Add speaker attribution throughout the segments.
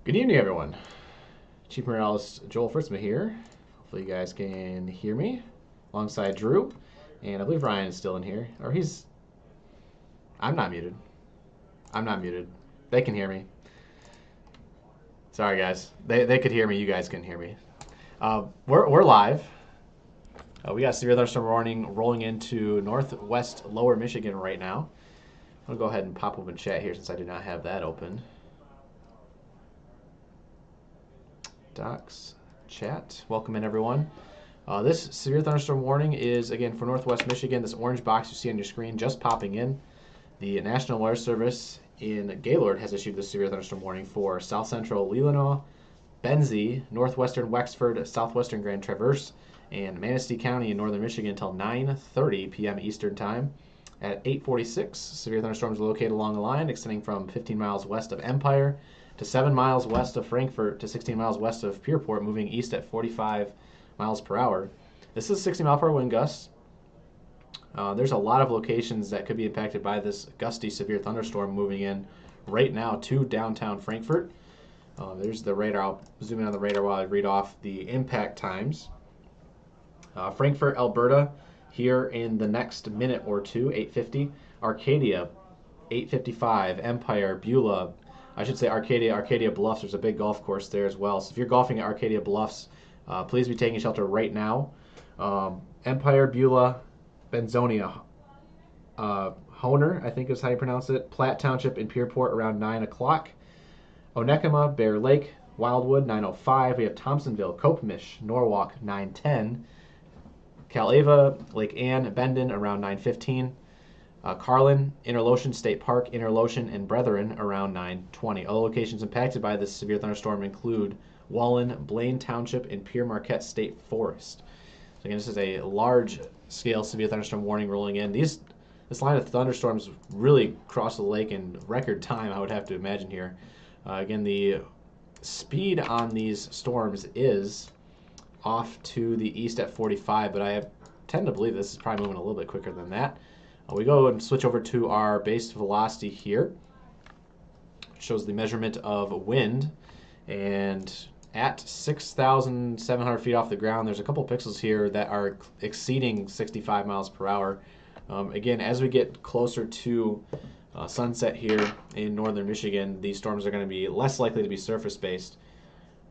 Speaker 1: Good evening, everyone. Chief Morales, Joel Fritzma here. Hopefully, you guys can hear me alongside Drew. And I believe Ryan is still in here. Or he's. I'm not muted. I'm not muted. They can hear me. Sorry, guys. They could hear me. You guys couldn't hear me. We're live. We got severe thunderstorm warning rolling into northwest lower Michigan right now. I'm going to go ahead and pop open chat here since I do not have that open. Docs, chat. Welcome in, everyone. This severe thunderstorm warning is, again, for northwest Michigan. This orange box you see on your screen just popping in. The National Weather Service in Gaylord has issued this severe thunderstorm warning for south central Leelanau, Benzie, northwestern Wexford, southwestern Grand Traverse, and Manistee County in northern Michigan until 9:30 p.m. Eastern Time. At 8:46, severe thunderstorms are located along the line, extending from 15 miles west of Empire to 7 miles west of Frankfort to 16 miles west of Pierport, moving east at 45 miles per hour. This is 60-mile-per-hour wind gusts. There's a lot of locations that could be impacted by this gusty severe thunderstorm moving in right now to downtown Frankfort. There's the radar. I'll zoom in on the radar while I read off the impact times. Frankfort, Alberta, here in the next minute or two, 8:50. Arcadia, 8:55. Empire, Beulah, I should say Arcadia Bluffs. There's a big golf course there as well. So if you're golfing at Arcadia Bluffs, please be taking shelter right now. Empire, Beulah, Benzonia, Honer, I think is how you pronounce it. Platt Township in Pierport around 9 o'clock. Onekama, Bear Lake, Wildwood, 9:05. We have Thompsonville, Copemish, Norwalk, 9:10. Calava, Lake Ann, Bendon around 9:15. Carlin, Interlochen State Park, Interlochen, and Brethren around 9:20. Other locations impacted by this severe thunderstorm include Wallen, Blaine Township, and Pierre Marquette State Forest. So again, this is a large-scale severe thunderstorm warning rolling in. This line of thunderstorms really crossed the lake in record time, I would have to imagine here. Again, the speed on these storms is off to the east at 45, but I tend to believe this is probably moving a little bit quicker than that. We go and switch over to our base velocity here. It shows the measurement of wind, and at 6,700 feet off the ground, there's a couple pixels here that are exceeding 65 miles per hour. Again, as we get closer to sunset here in northern Michigan, these storms are going to be less likely to be surface-based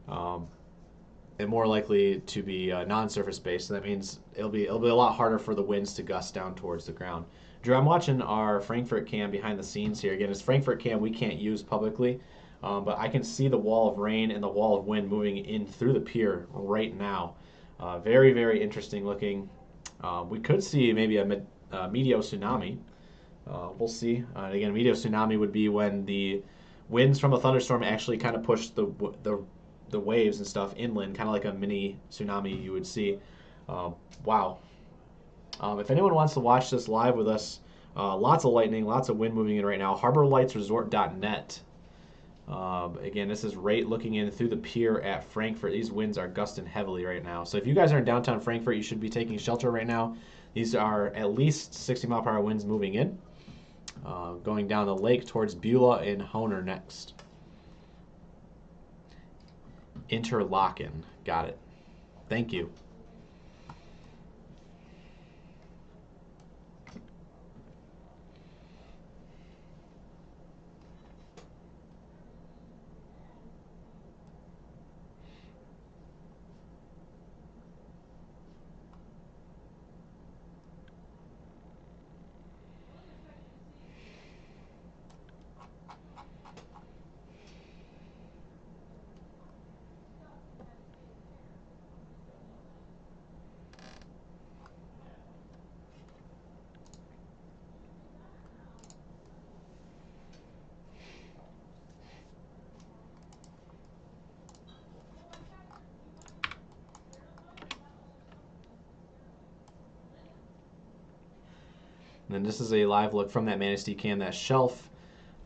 Speaker 1: and more likely to be non-surface based. So that means it'll be a lot harder for the winds to gust down towards the ground. Drew, I'm watching our Frankfort cam behind the scenes here. Again, it's Frankfort cam we can't use publicly, but I can see the wall of rain and the wall of wind moving in through the pier right now. Very, very interesting looking. We could see maybe a meteo tsunami. We'll see. Again, meteo tsunami would be when the winds from a thunderstorm actually kind of push the waves and stuff inland, kind of like a mini tsunami you would see. Wow. If anyone wants to watch this live with us, lots of lightning, lots of wind moving in right now. HarborLightsResort.net. Again, this is right looking in through the pier at Frankfort. These winds are gusting heavily right now. So if you guys are in downtown Frankfort, you should be taking shelter right now. These are at least 60-mile-per-hour winds moving in. Going down the lake towards Beulah and Honer next. Interlochen. Got it. Thank you. And then this is a live look from that Manistee cam, that shelf.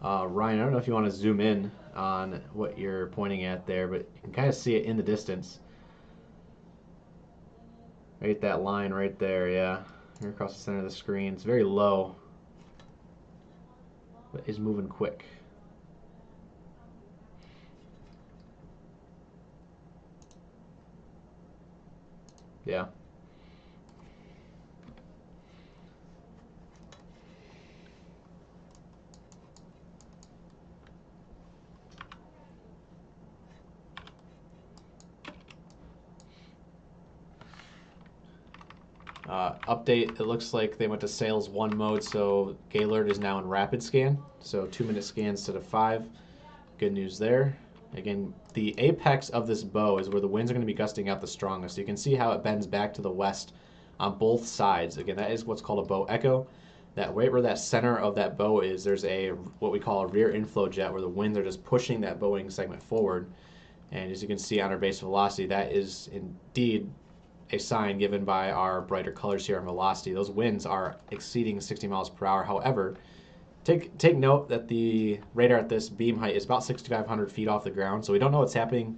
Speaker 1: Ryan, I don't know if you want to zoom in on what you're pointing at there, but you can kind of see it in the distance. Right, that line right there, yeah. Right across the center of the screen. It's very low, but is moving quick. Yeah. Update, it looks like they went to sales 1 mode, so Gaylord is now in rapid scan. So 2-minute scan instead of 5. Good news there. Again, the apex of this bow is where the winds are going to be gusting out the strongest. So you can see how it bends back to the west on both sides. Again, that is what's called a bow echo. That right where that center of that bow is, there's a what we call a rear inflow jet where the winds are just pushing that bowing segment forward. And as you can see on our base velocity, that is indeed a sign given by our brighter colors here on velocity. Those winds are exceeding 60 miles per hour. However, take note that the radar at this beam height is about 6,500 feet off the ground, so we don't know what's happening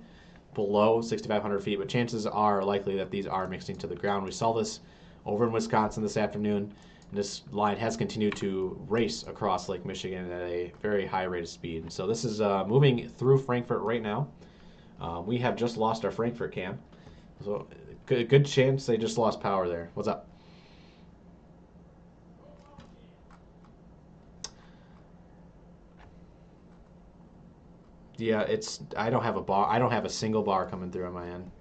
Speaker 1: below 6,500 feet, but chances are likely that these are mixing to the ground. We saw this over in Wisconsin this afternoon, and this line has continued to race across Lake Michigan at a very high rate of speed. So this is moving through Frankfort right now. We have just lost our Frankfort cam. So good chance they just lost power there. What's up? Yeah, I don't have a bar. I don't have a single bar coming through on my end.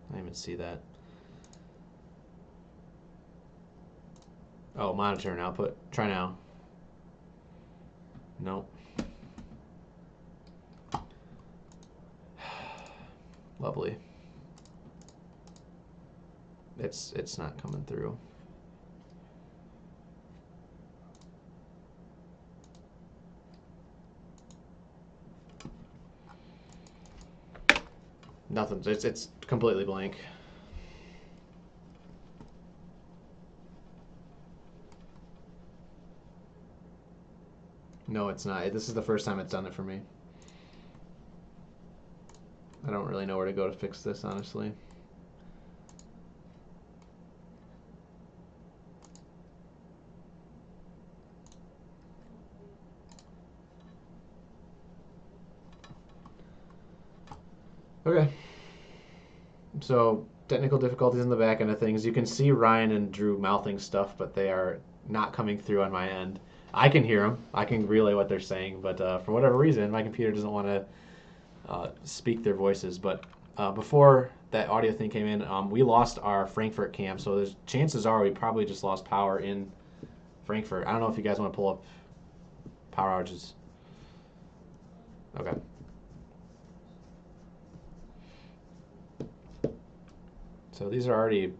Speaker 1: I didn't even see that. Oh, monitor and output. Try now. Nope. Lovely. It's not coming through. Nothing. It's completely blank. No, it's not. This is the first time it's done it for me. I don't really know where to go to fix this, honestly. Okay. So technical difficulties in the back end of things. You can see Ryan and Drew mouthing stuff, but they are not coming through on my end. I can hear them. I can relay what they're saying, but for whatever reason, my computer doesn't want to speak their voices. But before that audio thing came in, we lost our Frankfurt cam, so there's chances are we probably just lost power in Frankfurt. I don't know if you guys want to pull up power outages. Okay. So these are already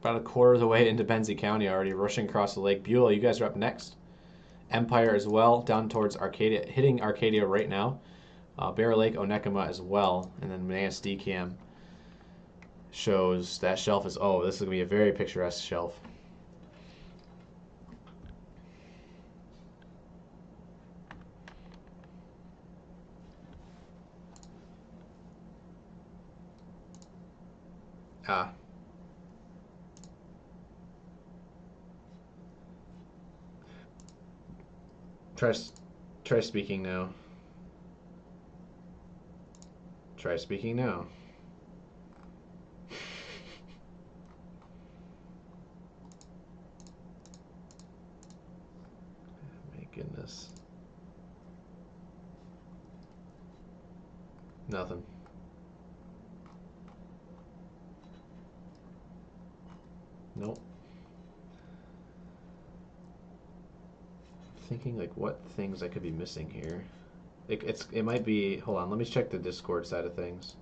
Speaker 1: about a quarter of the way into Benzie County already, rushing across the lake. Beulah, you guys are up next. Empire as well, down towards Arcadia, hitting Arcadia right now. Bear Lake, Onekama as well. And then Manaus DCAM shows that shelf is, oh, this is going to be a very picturesque shelf. Ah. Try speaking now. Try speaking now. My goodness. Nothing. Nope. Thinking like what things I could be missing here. It might be. Hold on. Let me check the Discord side of things.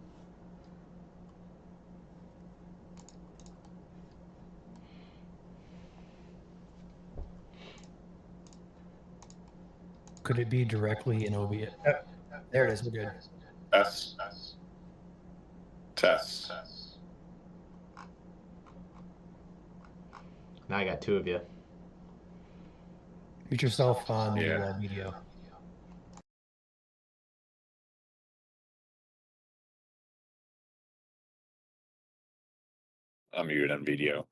Speaker 2: Could it be directly in OBS? Oh, there it is. We're good.
Speaker 3: Test. Test.
Speaker 1: Now I got two of you.
Speaker 2: Mute yourself on the video.
Speaker 3: I'm muted on video.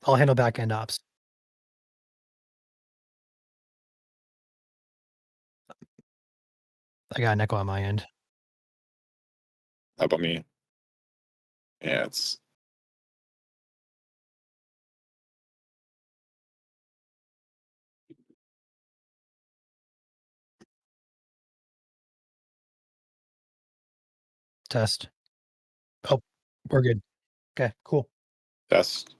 Speaker 2: I'll handle back end ops. I got an echo on my end.
Speaker 3: How about me? Yeah, it's
Speaker 2: Test. Oh, we're good. Okay, cool.
Speaker 3: test.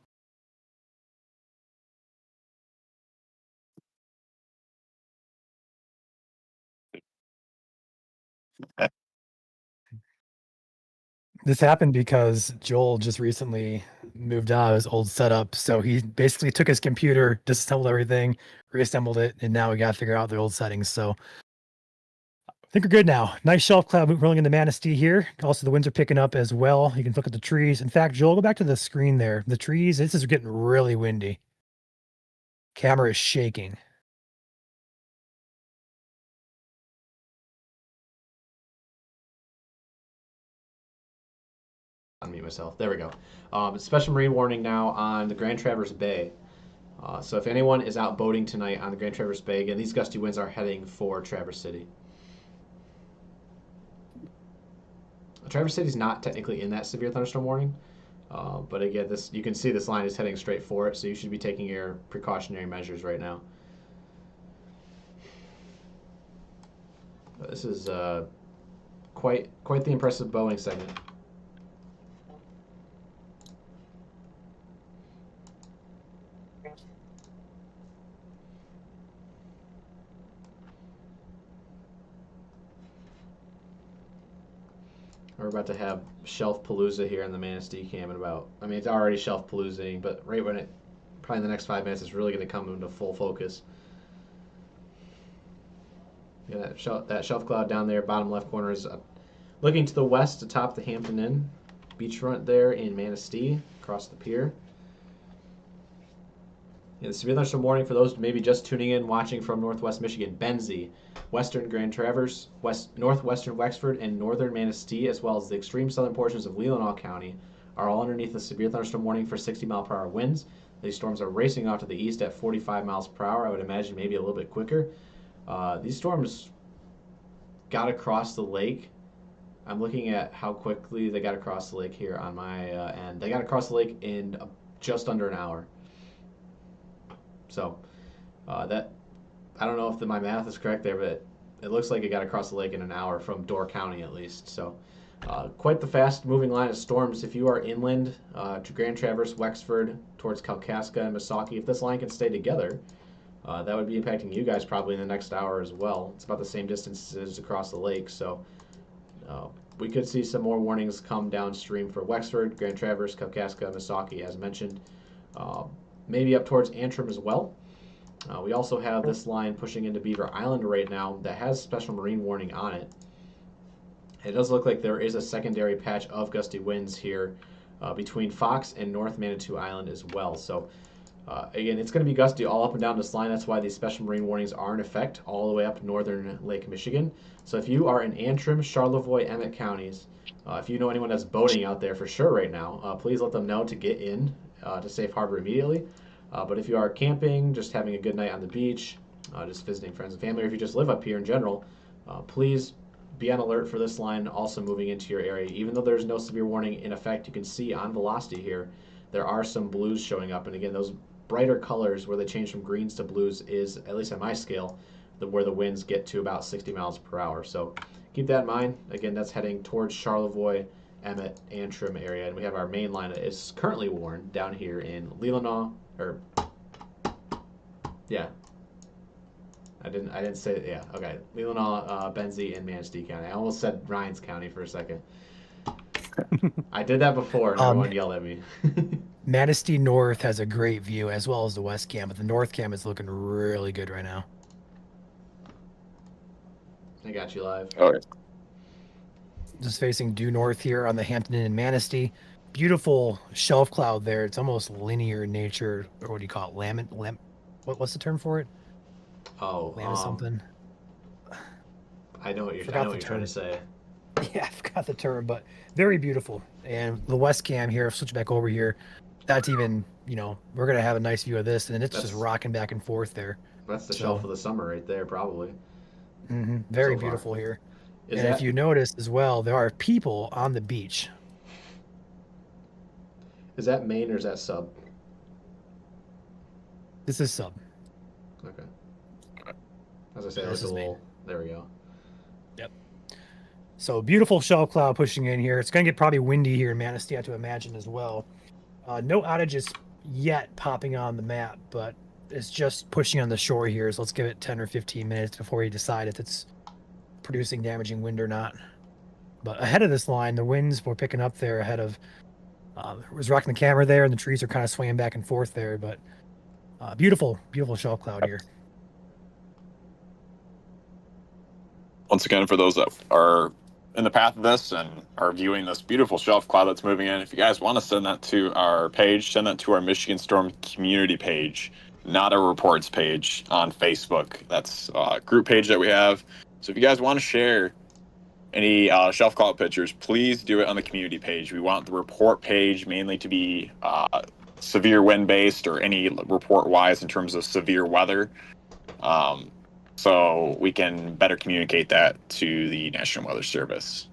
Speaker 2: This happened because Joel just recently moved out of his old setup. So he basically took his computer, disassembled everything, reassembled it, and now we got to figure out the old settings. So I think we're good now. Nice shelf cloud rolling into Manistee here. Also, the winds are picking up as well. You can look at the trees. In fact, Joel, go back to the screen there. The trees, this is getting really windy. Camera is shaking.
Speaker 1: Unmute myself. There we go. Special marine warning now on the Grand Traverse Bay. So if anyone is out boating tonight on the Grand Traverse Bay, again, these gusty winds are heading for Traverse City. Traverse City is not technically in that severe thunderstorm warning, but again, this you can see this line is heading straight for it, so you should be taking your precautionary measures right now. This is quite the impressive Boeing segment. We're about to have Shelf Palooza here in the Manistee Cam in about, I mean, it's already Shelf Paloozing, but right when it, probably in the next 5 minutes, it's really going to come into full focus. Yeah, that shelf cloud down there, bottom left corner is looking to the west atop the Hampton Inn beachfront there in Manistee, across the pier. Yeah, the severe thunderstorm warning for those maybe just tuning in, watching from Northwest Michigan, Benzie, Western Grand Traverse, Northwestern Wexford, and Northern Manistee, as well as the extreme southern portions of Leelanau County, are all underneath the severe thunderstorm warning for 60-mile-per-hour winds. These storms are racing off to the east at 45 miles per hour. I would imagine maybe a little bit quicker. These storms got across the lake. I'm looking at how quickly they got across the lake here on my end. They got across the lake in just under an hour. So that I don't know if my math is correct there, but it looks like it got across the lake in an hour from Door County at least. So quite the fast-moving line of storms. If you are inland to Grand Traverse, Wexford, towards Kalkaska and Missaukee, if this line can stay together, that would be impacting you guys probably in the next hour as well. It's about the same distance as across the lake, so we could see some more warnings come downstream for Wexford, Grand Traverse, Kalkaska, Missaukee, as mentioned. Maybe up towards Antrim as well. We also have this line pushing into Beaver Island right now that has special marine warning on it. It does look like there is a secondary patch of gusty winds here between Fox and North Manitou Island as well. So again, it's going to be gusty all up and down this line. That's why these special marine warnings are in effect all the way up northern Lake Michigan. So if you are in Antrim, Charlevoix, Emmett counties, if you know anyone that's boating out there for sure right now, please let them know to get in to Safe Harbor immediately. But if you are camping, just having a good night on the beach, just visiting friends and family, or if you just live up here in general, please be on alert for this line also moving into your area. Even though there's no severe warning in effect, you can see on velocity here, there are some blues showing up. And again, those brighter colors where they change from greens to blues is, at least on my scale, where the winds get to about 60 miles per hour. So keep that in mind. Again, that's heading towards Charlevoix Emmett, Antrim area, and we have our main line that is currently worn down here in Leelanau, or yeah, I didn't say yeah. Okay, Leelanau, Benzie, and Manistee County. I almost said Rhines County for a second. I did that before, and everyone yelled at me.
Speaker 2: Manistee North has a great view, as well as the West Cam, but the North Cam is looking really good right now.
Speaker 1: I got you live.
Speaker 3: Oh, yeah.
Speaker 2: Just facing due north here on the Hampton Inn in Manistee. Beautiful shelf cloud there. It's almost linear in nature, or what do you call it? What's the term for it?
Speaker 1: Oh,
Speaker 2: something.
Speaker 1: I know what you're trying to say.
Speaker 2: Yeah, I forgot the term, but very beautiful. And the West Cam here, switch back over here. That's even, we're gonna have a nice view of this, and it's just rocking back and forth there.
Speaker 1: That's the shelf of the summer right there, probably.
Speaker 2: Very beautiful here. If you notice as well, there are people on the beach.
Speaker 1: Is that main or is that sub?
Speaker 2: This is sub.
Speaker 1: Okay. As I say, there's a little. There we go.
Speaker 2: Yep. So beautiful shelf cloud pushing in here. It's going to get probably windy here in Manistee, I have to imagine as well. No outages yet popping on the map, but it's just pushing on the shore here. So let's give it 10 or 15 minutes before we decide if it's producing damaging wind or not. But ahead of this line, the winds were picking up there ahead of. Was rocking the camera there, and the trees are kind of swaying back and forth there. But beautiful shelf cloud here.
Speaker 3: Once again, for those that are in the path of this and are viewing this beautiful shelf cloud that's moving in, if you guys want to send that to our page, send that to our Michigan Storm community page, not a reports page on Facebook. That's a group page that we have. So if you guys want to share any shelf cloud pictures, please do it on the community page. We want the report page mainly to be severe wind based or any report wise in terms of severe weather. So we can better communicate that to the National Weather Service.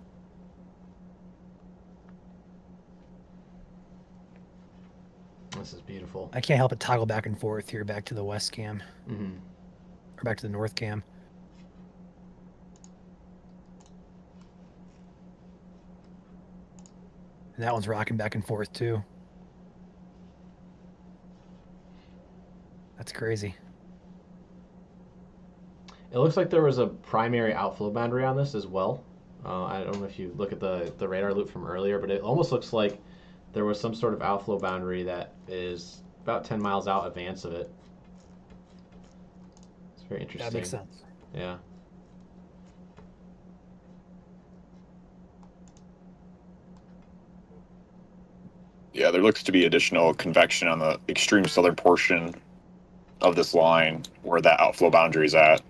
Speaker 1: This is beautiful.
Speaker 2: I can't help but toggle back and forth here, back to the West Cam. Or back to the North Cam. And that one's rocking back and forth too. That's crazy.
Speaker 1: It looks like there was a primary outflow boundary on this as well. I don't know if you look at the radar loop from earlier, but it almost looks like there was some sort of outflow boundary that is about 10 miles out advance of it. It's very interesting.
Speaker 2: That makes sense.
Speaker 1: Yeah.
Speaker 3: Yeah, there looks to be additional convection on the extreme southern portion of this line where that outflow boundary is at.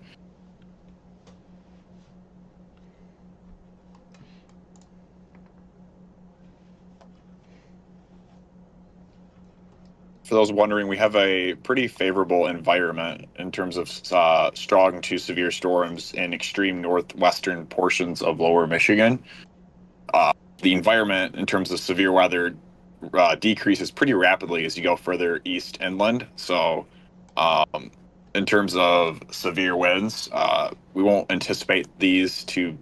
Speaker 3: For those wondering, we have a pretty favorable environment in terms of strong to severe storms in extreme northwestern portions of lower Michigan. The environment in terms of severe weather decreases pretty rapidly as you go further east inland. So in terms of severe winds, we won't anticipate these to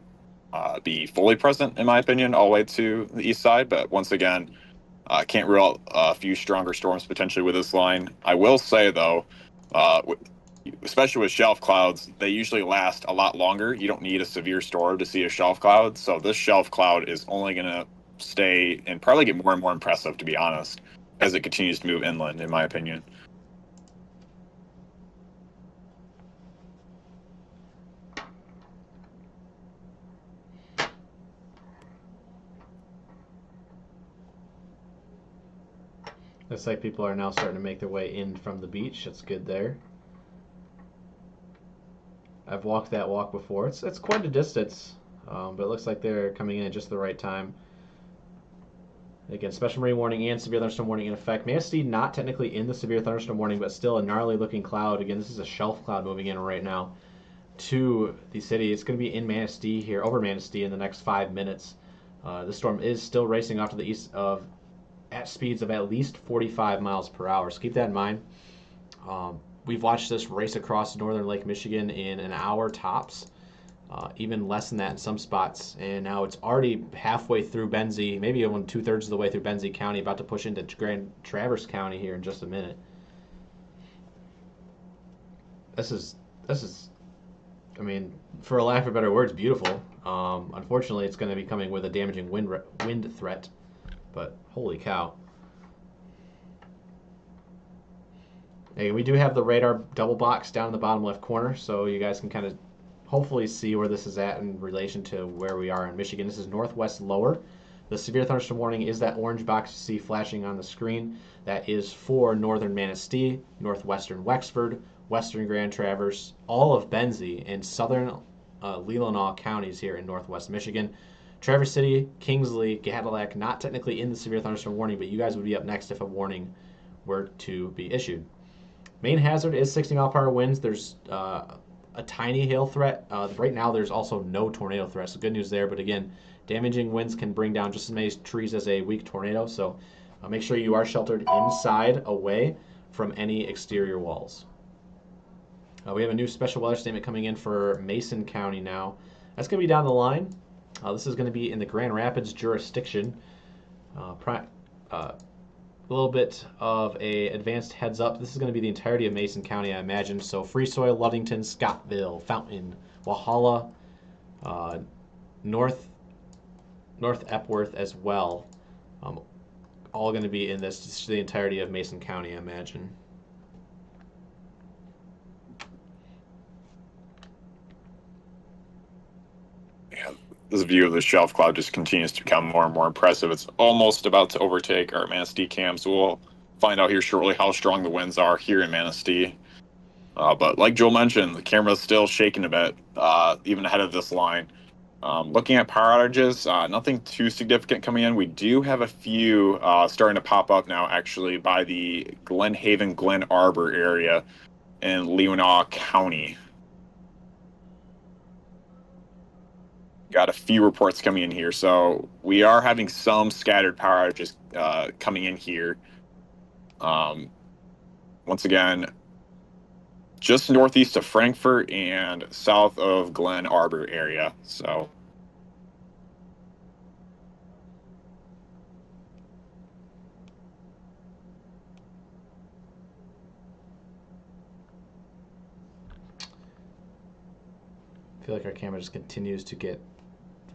Speaker 3: be fully present, in my opinion, all the way to the east side. But once again, I can't rule out a few stronger storms potentially with this line. I will say, though, especially with shelf clouds, they usually last a lot longer. You don't need a severe storm to see a shelf cloud. So this shelf cloud is only going to stay and probably get more and more impressive, to be honest, as it continues to move inland, in my opinion.
Speaker 1: Looks like people are now starting to make their way in from the beach. That's good there. I've walked that walk before. It's quite a distance, but it looks like they're coming in at just the right time. Again, special marine warning and severe thunderstorm warning in effect. Manistee not technically in the severe thunderstorm warning, but still a gnarly looking cloud. Again, this is a shelf cloud moving in right now to the city. It's going to be in Manistee here, over Manistee in the next 5 minutes. The storm is still racing off to the east at speeds of at least 45 miles per hour. So keep that in mind. We've watched this race across northern Lake Michigan in an hour tops. even less than that in some spots. And now it's already halfway through Benzie, maybe even 2/3 of the way through Benzie County, about to push into Grand Traverse County here in just a minute. This is, I mean, for a lack of better words, beautiful. Unfortunately, it's going to be coming with a damaging wind threat, but holy cow. Hey, we do have the radar double box down in the bottom left corner, so you guys can kind of hopefully see where this is at in relation to where we are in Michigan. This is northwest lower. The severe thunderstorm warning is that orange box you see flashing on the screen. That is for northern Manistee, northwestern Wexford, western Grand Traverse, all of Benzie, and southern Leelanau counties here in northwest Michigan. Traverse City, Kingsley, Cadillac, not technically in the severe thunderstorm warning, but you guys would be up next if a warning were to be issued. Main hazard is 60-mile-per-hour winds. There's a tiny hail threat. Right now, there's also no tornado threat, so good news there. But again, damaging winds can bring down just as many trees as a weak tornado, so make sure you are sheltered inside, away from any exterior walls. We have a new special weather statement coming in for Mason County now. That's going to be down the line. This is going to be in the Grand Rapids jurisdiction. A little bit of a advanced heads up. This is going to be the entirety of Mason County, I imagine. So Free Soil, Ludington, Scottville, Fountain, Walhalla, North Epworth as well. All going to be in this, the entirety of Mason County, I imagine.
Speaker 3: Yeah, this view of the shelf cloud just continues to become more and more impressive. It's almost about to overtake our Manistee cam, so we'll find out here shortly how strong the winds are here in Manistee. But like Joel mentioned, the camera's still shaking a bit, even ahead of this line. Looking at power outages, nothing too significant coming in. We do have a few starting to pop up now, actually, by the Glen Haven, Glen Arbor area in Leelanau County. Got a few reports coming in here, so we are having some scattered power outages coming in here. Once again, just northeast of Frankfort and south of Glen Arbor area. So
Speaker 1: I feel like our camera just continues to get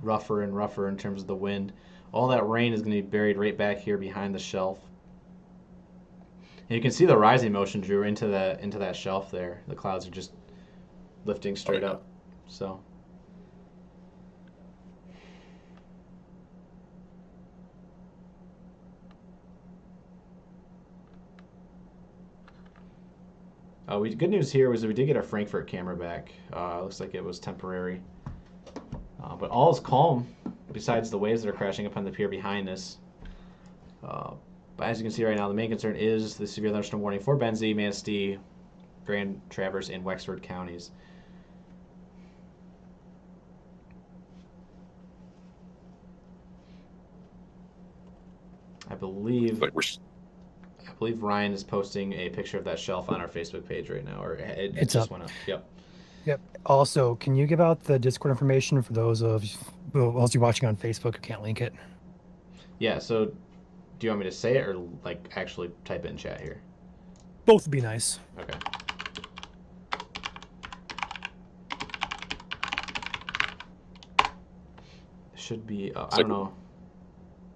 Speaker 1: rougher and rougher in terms of the wind. All that rain is going to be buried right back here behind the shelf. And you can see the rising motion, Drew, into that shelf there. The clouds are just lifting straight up. So good news here was that we did get our Frankfurt camera back. Looks like it was temporary. But all is calm besides the waves that are crashing upon the pier behind us. But as you can see right now, the main concern is the severe thunderstorm warning for Benzie, Manistee, Grand Traverse, and Wexford counties. I believe Ryan is posting a picture of that shelf on our Facebook page right now, or it just
Speaker 2: up.
Speaker 1: went up. Yep.
Speaker 2: Yep. Also, can you give out the Discord information for those of you watching on Facebook who can't link it?
Speaker 1: Yeah. So, do you want me to say it or like actually type it in chat here?
Speaker 2: Both would be nice.
Speaker 1: Okay. It should be. I don't know.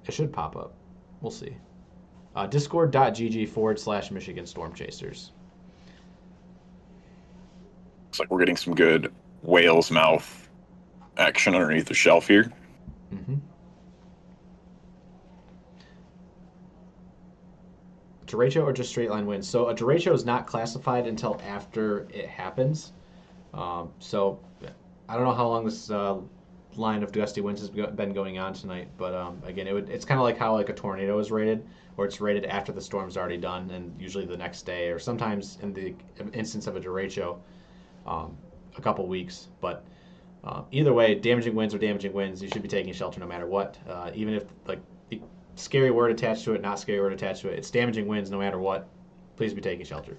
Speaker 1: It should pop up. We'll see. Discord.gg/Michigan Storm Chasers.
Speaker 3: looks like we're getting some good whale's mouth action underneath the shelf here.
Speaker 1: Mm-hmm. Derecho or just straight line winds? So a derecho is not classified until after it happens. So I don't know how long this line of gusty winds has been going on tonight, but again, it's kind of like how like a tornado is rated, where it's rated after the storm's already done, and usually the next day, or sometimes in the instance of a derecho, a couple weeks. But either way, damaging winds are damaging winds. You should be taking shelter no matter what, even if like scary word attached to it, not scary word attached to it. It's damaging winds no matter what. Please be taking shelter.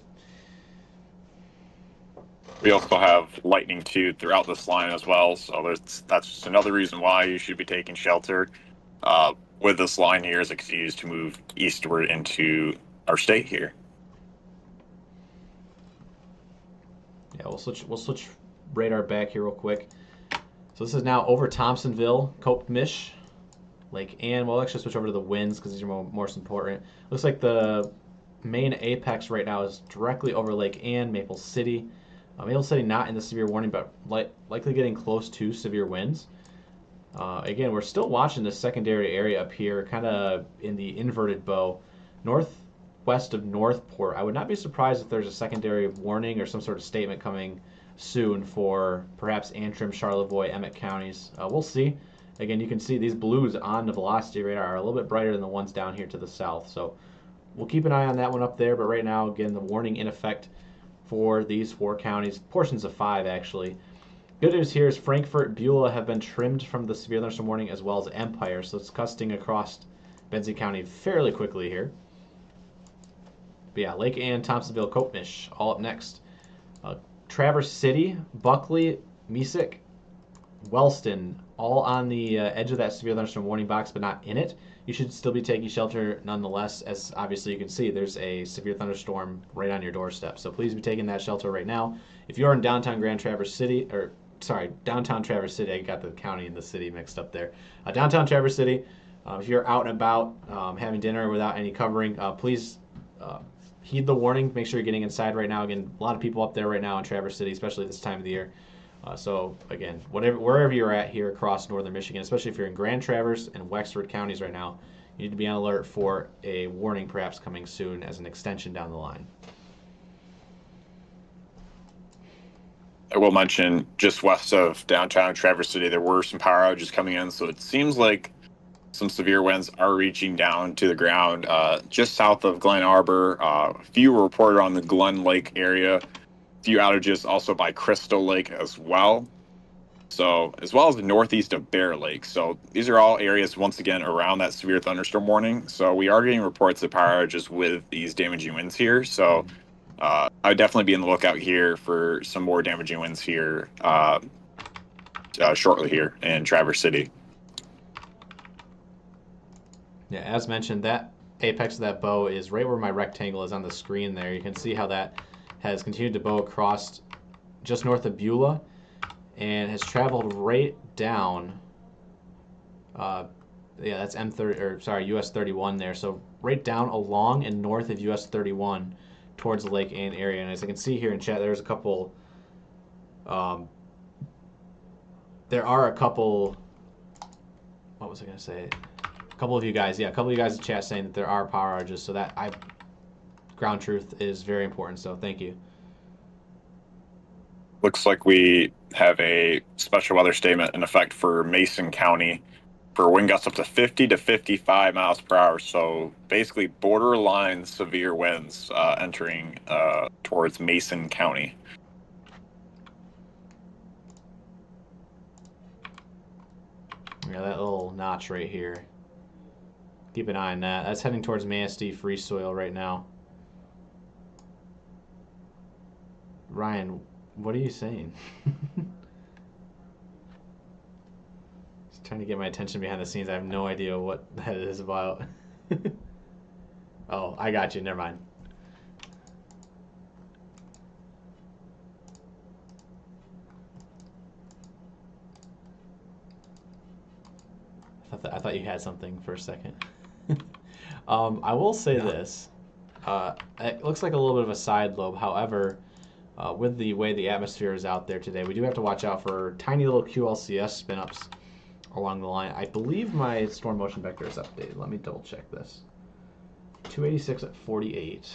Speaker 3: We also have lightning too throughout this line as well, so that's just another reason why you should be taking shelter with this line here as it continues to move eastward into our state here.
Speaker 1: Yeah, we'll switch radar back here real quick. So this is now over Thompsonville, Copemish, Lake Ann. We'll actually switch over to the winds because these are most important. Looks like the main apex right now is directly over Lake Ann, Maple City. Maple City not in the severe warning, but likely getting close to severe winds. Again, we're still watching this secondary area up here, kind of in the inverted bow, northwest of Northport. I would not be surprised if there's a secondary warning or some sort of statement coming soon for perhaps Antrim, Charlevoix, Emmett counties. We'll see. Again, you can see these blues on the velocity radar are a little bit brighter than the ones down here to the south. So we'll keep an eye on that one up there. But right now, again, the warning in effect for these 4 counties, portions of 5 actually. Good news here is Frankfort, Beulah have been trimmed from the severe thunderstorm warning, as well as Empire, so it's custing across Benzie County fairly quickly here. But yeah, Lake Ann, Thompsonville, Copemish, all up next. Traverse City, Buckley, Mesick, Wellston, all on the edge of that severe thunderstorm warning box, but not in it. You should still be taking shelter nonetheless, as obviously you can see there's a severe thunderstorm right on your doorstep. So please be taking that shelter right now. If you're in downtown Traverse City, I got the county and the city mixed up there. Downtown Traverse City, if you're out and about having dinner without any covering, please heed the warning. Make sure you're getting inside right now. Again, a lot of people up there right now in Traverse City, especially this time of the year. So again, wherever you're at here across northern Michigan, especially if you're in Grand Traverse and Wexford counties right now, you need to be on alert for a warning perhaps coming soon as an extension down the line.
Speaker 3: I will mention just west of downtown Traverse City, there were some power outages coming in, so it seems like some severe winds are reaching down to the ground just south of Glen Arbor. A few were reported on the Glen Lake area. Few outages also by Crystal Lake as well. So, as well as the northeast of Bear Lake. So, these are all areas, once again, around that severe thunderstorm warning. So, we are getting reports of power outages with these damaging winds here. So, I would definitely be on the lookout here for some more damaging winds here shortly here in Traverse City.
Speaker 1: Yeah, as mentioned, that apex of that bow is right where my rectangle is on the screen there. You can see how that has continued to bow across just north of Beulah and has traveled right down. That's US 31 there. So right down along and north of US 31 towards the Lake Ann area. And as I can see here in chat, there's a couple. There are a couple. What was I going to say? A couple of you guys in chat saying that there are power outages. So ground truth is very important, so thank you.
Speaker 3: Looks like we have a special weather statement in effect for Mason County for wind gusts up to 50 to 55 miles per hour. So basically borderline severe winds entering towards Mason County.
Speaker 1: Yeah, that little notch right here. Keep an eye on that. That's heading towards Manistee free soil right now. Ryan, what are you saying? He's trying to get my attention behind the scenes. I have no idea what that is about. Oh, I got you. Never mind. I thought you had something for a second. I will say this. It looks like a little bit of a side lobe. However, with the way the atmosphere is out there today, we do have to watch out for tiny little QLCS spin-ups along the line. I believe my storm motion vector is updated. Let me double check this. 286 at 48.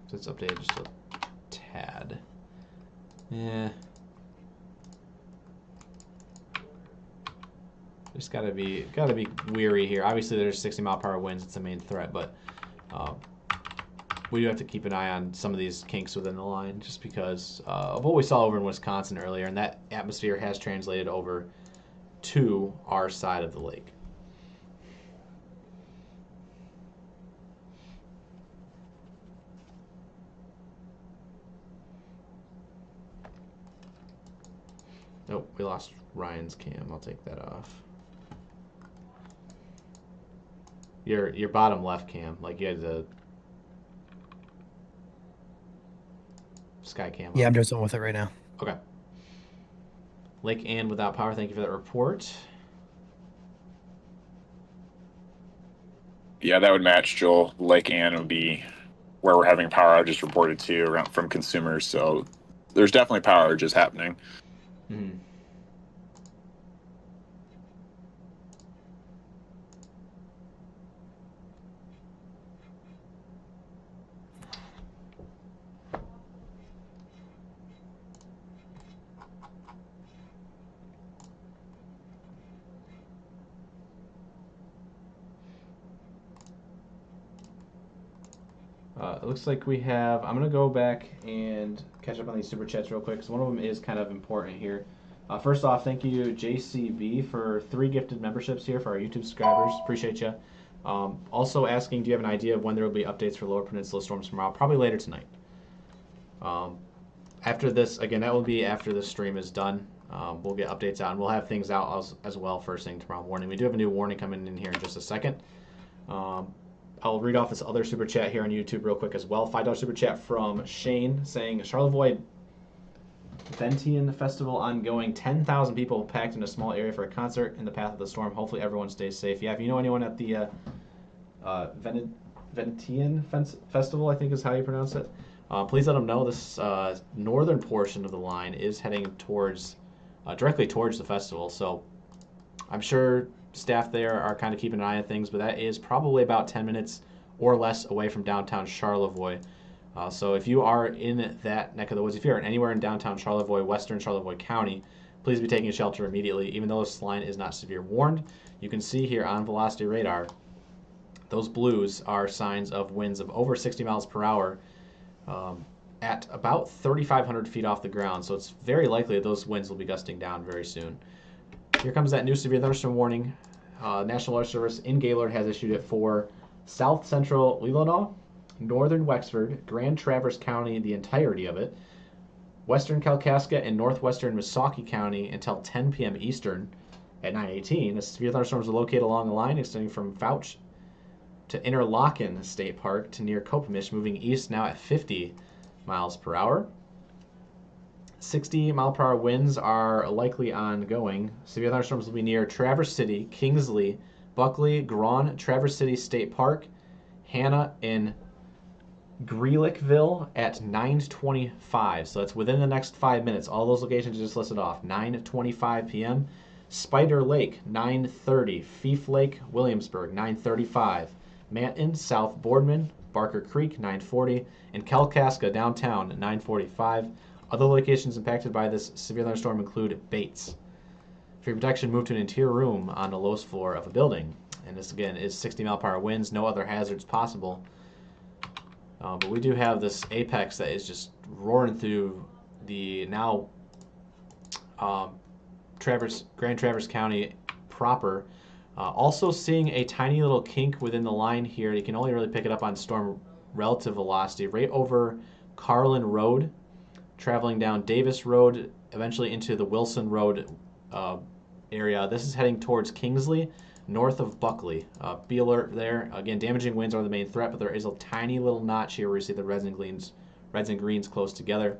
Speaker 1: So it's updated just a tad. Yeah. Just gotta be weary here. Obviously, there's 60-mile-per-hour winds. It's the main threat, but we do have to keep an eye on some of these kinks within the line, just because of what we saw over in Wisconsin earlier, and that atmosphere has translated over to our side of the lake. Oh, we lost Ryan's cam. I'll take that off. Your bottom left cam, like you had the sky cam.
Speaker 2: Yeah,
Speaker 1: on.
Speaker 2: I'm doing something with it right now.
Speaker 1: Okay. Lake Ann without power. Thank you for that report.
Speaker 3: Yeah, that would match, Joel. Lake Ann would be where we're having power outages reported to around from consumers. So there's definitely power outages happening.
Speaker 1: Mm-hmm. It looks like we have. I'm gonna go back and catch up on these super chats real quick because one of them is kind of important here. First off, thank you JCB for 3 gifted memberships here for our YouTube subscribers. Appreciate you. Also asking, do you have an idea of when there will be updates for Lower Peninsula storms tomorrow? Probably later tonight. After this, again, that will be after the stream is done. We'll get updates out, and we'll have things out as well first thing tomorrow morning. We do have a new warning coming in here in just a second. I'll read off this other super chat here on YouTube real quick as well. $5 super chat from Shane saying, Charlevoix Ventian Festival ongoing. 10,000 people packed in a small area for a concert in the path of the storm. Hopefully everyone stays safe. Yeah, if you know anyone at the Ventian Festival, I think is how you pronounce it, please let them know. This northern portion of the line is heading towards, directly towards the festival. So I'm sure staff there are kind of keeping an eye on things, but that is probably about 10 minutes or less away from downtown Charlevoix. So if you are in that neck of the woods, if you're anywhere in downtown Charlevoix, western Charlevoix County, please be taking shelter immediately. Even though this line is not severe warned, you can see here on velocity radar, those blues are signs of winds of over 60 miles per hour at about 3,500 feet off the ground. So it's very likely that those winds will be gusting down very soon. Here comes that new severe thunderstorm warning. National Weather Service in Gaylord has issued it for south central Leelanau, northern Wexford, Grand Traverse County, the entirety of it, western Kalkaska, and northwestern Missaukee County until 10 p.m. Eastern at 9:18. The severe thunderstorms are located along the line extending from Fouch to Interlaken State Park to near Kopemish, moving east now at 50 miles per hour. 60-mile-per-hour winds are likely ongoing. Severe thunderstorms will be near Traverse City, Kingsley, Buckley, Grawn, Traverse City State Park, Hanna, and Greelickville at 9:25. So that's within the next 5 minutes. All those locations just listed off. 9:25 p.m. Spider Lake, 9:30. Fief Lake, Williamsburg, 9:35. Manton, South Boardman, Barker Creek, 9:40. And Kalkaska, downtown, 9:45. Other locations impacted by this severe thunderstorm include Bates. For your protection, move to an interior room on the lowest floor of a building. And this, again, is 60-mile-per-hour winds, no other hazards possible. But we do have this apex that is just roaring through the now Grand Traverse County proper. Also seeing a tiny little kink within the line here. You can only really pick it up on storm relative velocity right over Carlin Road, traveling down Davis Road, eventually into the Wilson Road area. This is heading towards Kingsley, north of Buckley. Be alert there. Again, damaging winds are the main threat, but there is a tiny little notch here where you see the reds and greens close together.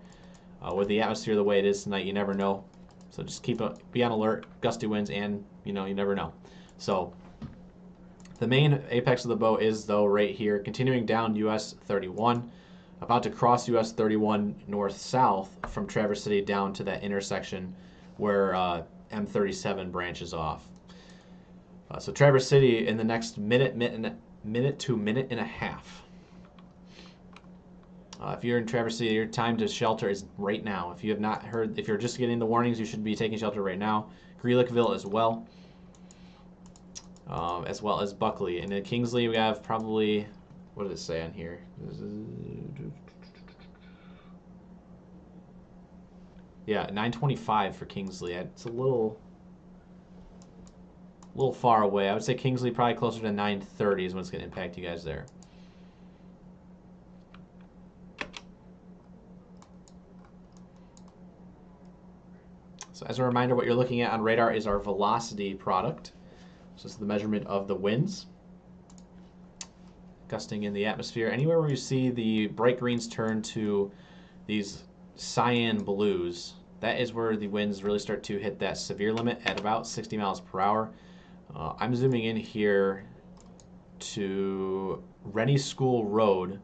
Speaker 1: With the atmosphere the way it is tonight, you never know. So just be on alert. Gusty winds, and you never know. So the main apex of the bow is though right here, continuing down US 31. About to cross US 31 north-south from Traverse City down to that intersection where M37 branches off. So Traverse City in the next minute to minute and a half. If you're in Traverse City, your time to shelter is right now. If you have not heard, if you're just getting the warnings, you should be taking shelter right now. Greelickville as well as Buckley. And in Kingsley, we have probably, what does it say on here? Yeah, 9:25 for Kingsley. It's a little far away. I would say Kingsley probably closer to 9:30 is when it's going to impact you guys there. So as a reminder, what you're looking at on radar is our velocity product. So this is the measurement of the winds gusting in the atmosphere. Anywhere where you see the bright greens turn to these cyan blues, that is where the winds really start to hit that severe limit at about 60 miles per hour. I'm zooming in here to Rennie School Road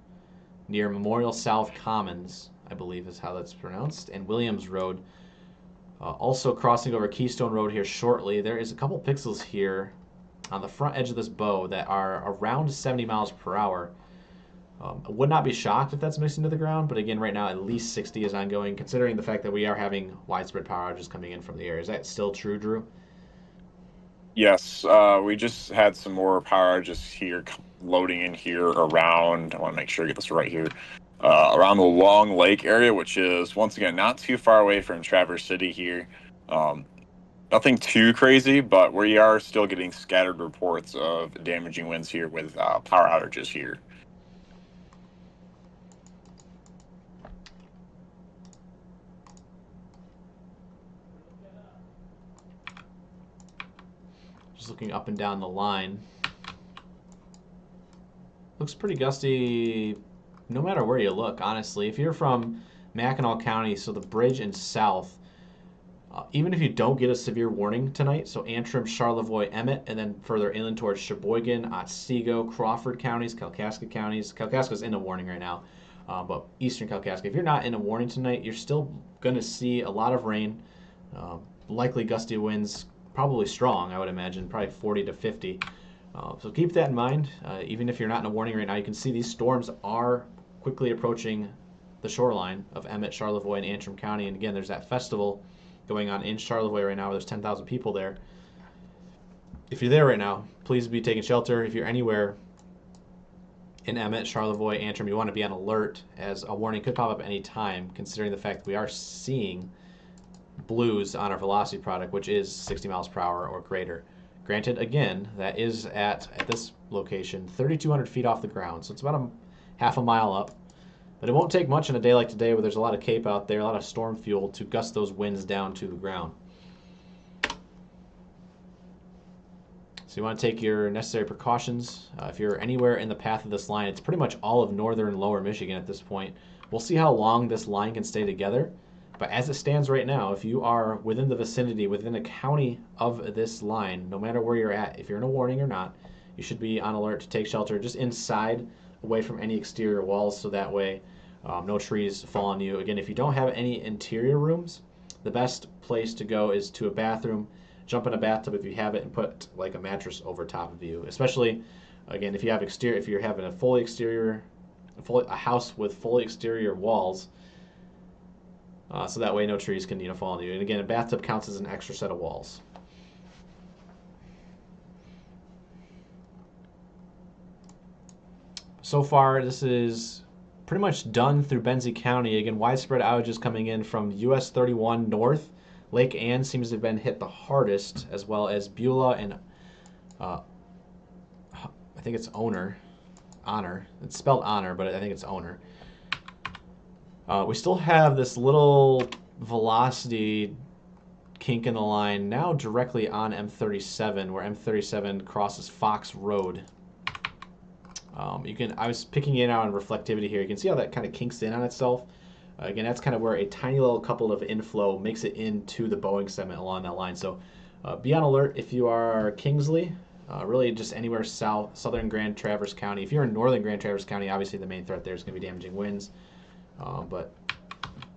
Speaker 1: near Memorial South Commons, I believe is how that's pronounced, and Williams Road. Also crossing over Keystone Road here shortly. There is a couple pixels here on the front edge of this bow that are around 70 miles per hour. I would not be shocked if that's mixed into the ground, but again, right now at least 60 is ongoing, considering the fact that we are having widespread power outages coming in from the air. Is that still true, Drew?
Speaker 3: Yes, we just had some more power just here loading in here around. I want to make sure I get this right here. Around the Long Lake area, which is once again not too far away from Traverse City here. Nothing too crazy, but we are still getting scattered reports of damaging winds here with power outages here.
Speaker 1: Just looking up and down the line. Looks pretty gusty no matter where you look, honestly. If you're from Mackinac County, so the bridge and south, even if you don't get a severe warning tonight, so Antrim, Charlevoix, Emmett, and then further inland towards Sheboygan, Otsego, Crawford counties, Kalkaska counties. Kalkaska's in a warning right now, but eastern Kalkaska. If you're not in a warning tonight, you're still going to see a lot of rain, likely gusty winds, probably strong, I would imagine, probably 40 to 50. So keep that in mind. Even if you're not in a warning right now, you can see these storms are quickly approaching the shoreline of Emmett, Charlevoix, and Antrim County. And again, there's that festival going on in Charlevoix right now where there's 10,000 people there. If you're there right now, please be taking shelter. If you're anywhere in Emmett, Charlevoix, Antrim, you want to be on alert, as a warning could pop up any time, considering the fact that we are seeing blues on our velocity product, which is 60 miles per hour or greater. Granted, again, that is at this location 3,200 feet off the ground, so it's about a half a mile up. But it won't take much in a day like today where there's a lot of cape out there, a lot of storm fuel to gust those winds down to the ground. So you want to take your necessary precautions. If you're anywhere in the path of this line, it's pretty much all of northern lower Michigan at this point. We'll see how long this line can stay together. But as it stands right now, if you are within the vicinity, within a county of this line, no matter where you're at, if you're in a warning or not, you should be on alert to take shelter just inside, away from any exterior walls, so that way no trees fall on you. Again, if you don't have any interior rooms, the best place to go is to a bathroom. Jump in a bathtub if you have it and put like a mattress over top of you. Especially, again, if you have exterior, if you're having a house with fully exterior walls, so that way no trees can fall on you. And again, a bathtub counts as an extra set of walls. So far, this is pretty much done through Benzie County. Again, widespread outages coming in from US 31 north. Lake Ann seems to have been hit the hardest, as well as Beulah and I think it's Honor. It's spelled Honor, but I think it's Honor. We still have this little velocity kink in the line now directly on M37, where M37 crosses Fox Road. I was picking it out on reflectivity here. You can see how that kind of kinks in on itself. Again, that's kind of where a tiny little couple of inflow makes it into the Boeing segment along that line. So be on alert if you are Kingsley, really just anywhere southern Grand Traverse County. If you're in northern Grand Traverse County, obviously the main threat there is going to be damaging winds. But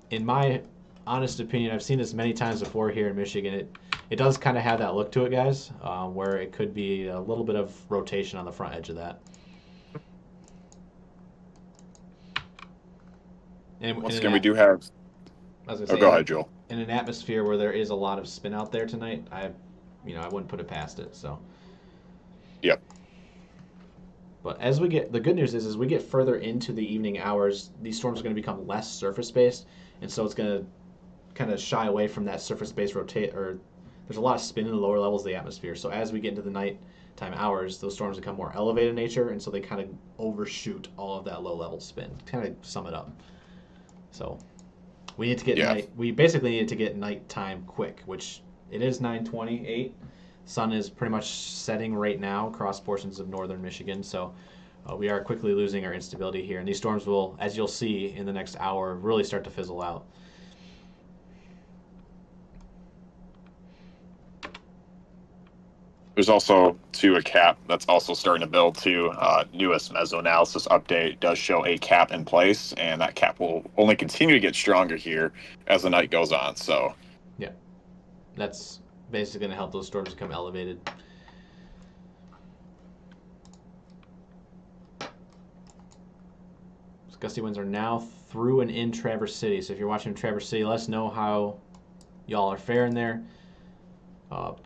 Speaker 1: in my honest opinion, I've seen this many times before here in Michigan. It does kind of have that look to it, guys, where it could be a little bit of rotation on the front edge of that. And
Speaker 3: once again, we do have. Go ahead, Joel.
Speaker 1: In an atmosphere where there is a lot of spin out there tonight, I wouldn't put it past it. So.
Speaker 3: Yep.
Speaker 1: But as the good news is, as we get further into the evening hours, these storms are going to become less surface-based, and so it's going to kind of shy away from that surface-based there's a lot of spin in the lower levels of the atmosphere. So as we get into the nighttime hours, those storms become more elevated in nature, and so they kind of overshoot all of that low-level spin. Kind of sum it up. So We need to get
Speaker 3: Yeah.
Speaker 1: night. We basically need to get nighttime quick, which it is 9:28. Sun is pretty much setting right now across portions of northern Michigan, so we are quickly losing our instability here. And these storms will, as you'll see in the next hour, really start to fizzle out.
Speaker 3: There's also a cap that's also starting to build too. Newest mesoanalysis update does show a cap in place, and that cap will only continue to get stronger here as the night goes on. So
Speaker 1: yeah, that's basically going to help those storms become elevated. Gusty winds are now through and in Traverse City. So if you're watching Traverse City, let us know how y'all are faring there.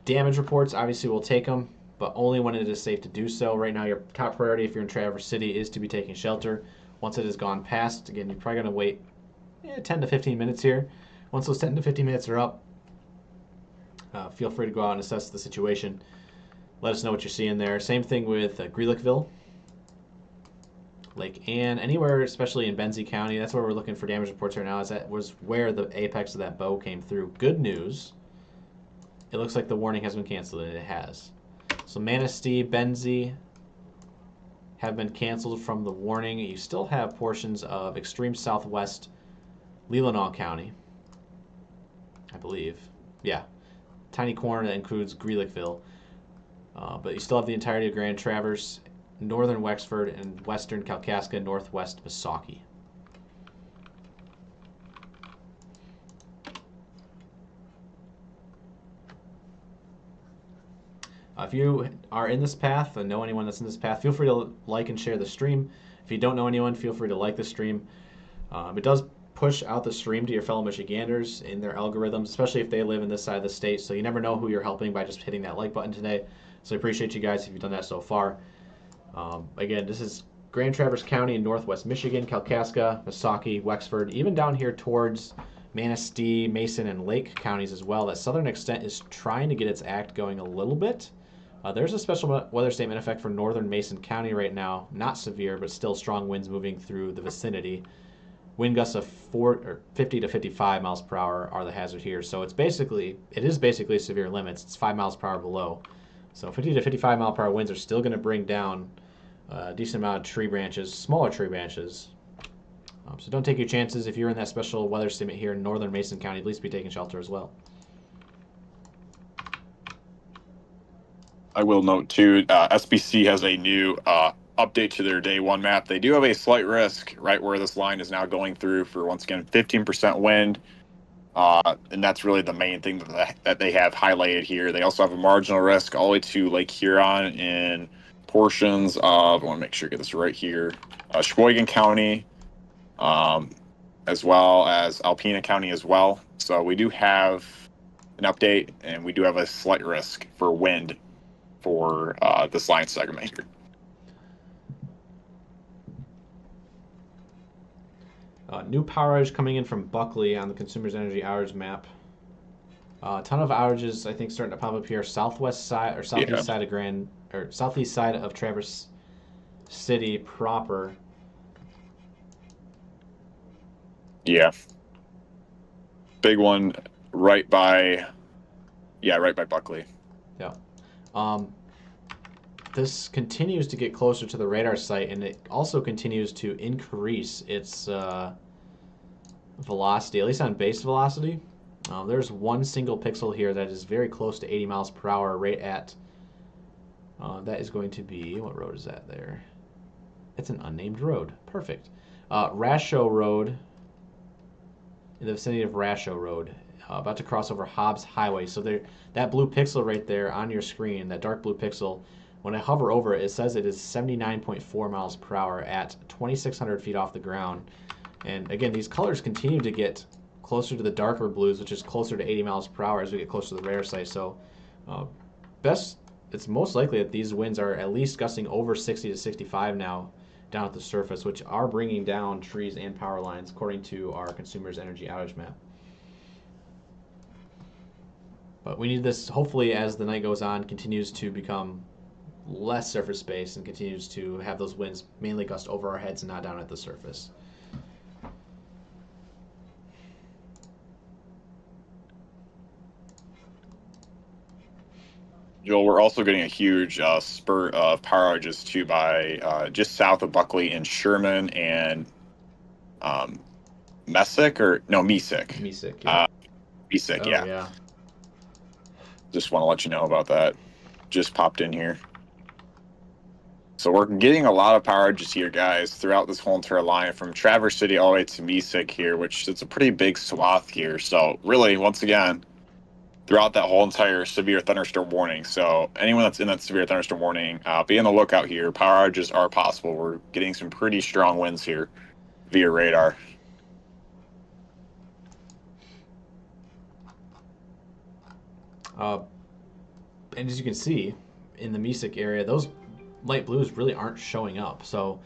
Speaker 1: Damage reports, obviously we'll take them, but only when it is safe to do so. Right now, your top priority if you're in Traverse City is to be taking shelter. Once it has gone past, again, you're probably going to wait 10 to 15 minutes here. Once those 10 to 15 minutes are up, feel free to go out and assess the situation. Let us know what you're seeing there. Same thing with Greelickville. Lake Ann, anywhere, especially in Benzie County, that's where we're looking for damage reports right now. That was where the apex of that bow came through. Good news, it looks like the warning has been canceled, and it has. So Manistee, Benzie have been canceled from the warning. You still have portions of extreme southwest Leelanau County, I believe. Yeah, tiny corner that includes Greelickville. But you still have the entirety of Grand Traverse, northern Wexford, and western Kalkaska, northwest Missaukee. If you are in this path and know anyone that's in this path, feel free to like and share the stream. If you don't know anyone, feel free to like the stream. It does push out the stream to your fellow Michiganders in their algorithms, especially if they live in this side of the state. So you never know who you're helping by just hitting that like button today. So I appreciate you guys if you've done that so far. Again, this is Grand Traverse County in northwest Michigan, Kalkaska, Missaukee, Wexford, even down here towards Manistee, Mason, and Lake counties as well. That southern extent is trying to get its act going a little bit. There's a special weather statement in effect for northern Mason County right now. Not severe, but still strong winds moving through the vicinity. Wind gusts of 50 to 55 miles per hour are the hazard here. So it is basically severe limits. It's 5 miles per hour below. So 50 to 55 mile per hour winds are still going to bring down a decent amount of tree branches, smaller tree branches. So don't take your chances. If you're in that special weather statement here in northern Mason County, please be taking shelter as well.
Speaker 3: I will note too, SBC has a new update to their day one map. They do have a slight risk right where this line is now going through for, once again, 15% wind. And that's really the main thing that they have highlighted here. They also have a marginal risk all the way to Lake Huron in portions of, I want to make sure I get this right here, Sheboygan County, as well as Alpena County as well. So we do have an update, and we do have a slight risk for wind for this line segment here.
Speaker 1: New power outage coming in from Buckley on the Consumers Energy outage map. A ton of outages, I think, starting to pop up here. Southwest side or southeast side of southeast side of Traverse City proper.
Speaker 3: Yeah. Big one right by Buckley.
Speaker 1: Yeah. This continues to get closer to the radar site, and it also continues to increase its velocity, at least on base velocity. There's one single pixel here that is very close to 80 miles per hour right at, that is going to be, what road is that there? It's an unnamed road. Perfect. Rasho Road, in the vicinity of Rasho Road, about to cross over Hobbs Highway. So there, that blue pixel right there on your screen, that dark blue pixel, when I hover over it, it says it is 79.4 miles per hour at 2,600 feet off the ground. And again, these colors continue to get closer to the darker blues, which is closer to 80 miles per hour as we get closer to the radar site. So it's most likely that these winds are at least gusting over 60 to 65 now down at the surface, which are bringing down trees and power lines according to our Consumers Energy outage map. But we need this, hopefully, as the night goes on, continues to become less surface space and continues to have those winds mainly gust over our heads and not down at the surface.
Speaker 3: Joel, we're also getting a huge spurt of power outages too by just south of Buckley in Sherman and um, Messick or no Mesick.
Speaker 1: Mesick, yeah.
Speaker 3: Mesick,
Speaker 1: Oh, yeah.
Speaker 3: Just want to let you know about that. Just popped in here. So we're getting a lot of power outages here, guys, throughout this whole entire line from Traverse City all the way to Mesick here, which it's a pretty big swath here. So really, once again, throughout that whole entire severe thunderstorm warning. So anyone that's in that severe thunderstorm warning, be on the lookout here. Power outages are possible. We're getting some pretty strong winds here via radar.
Speaker 1: And as you can see in the Mesick area, those light blues really aren't showing up. So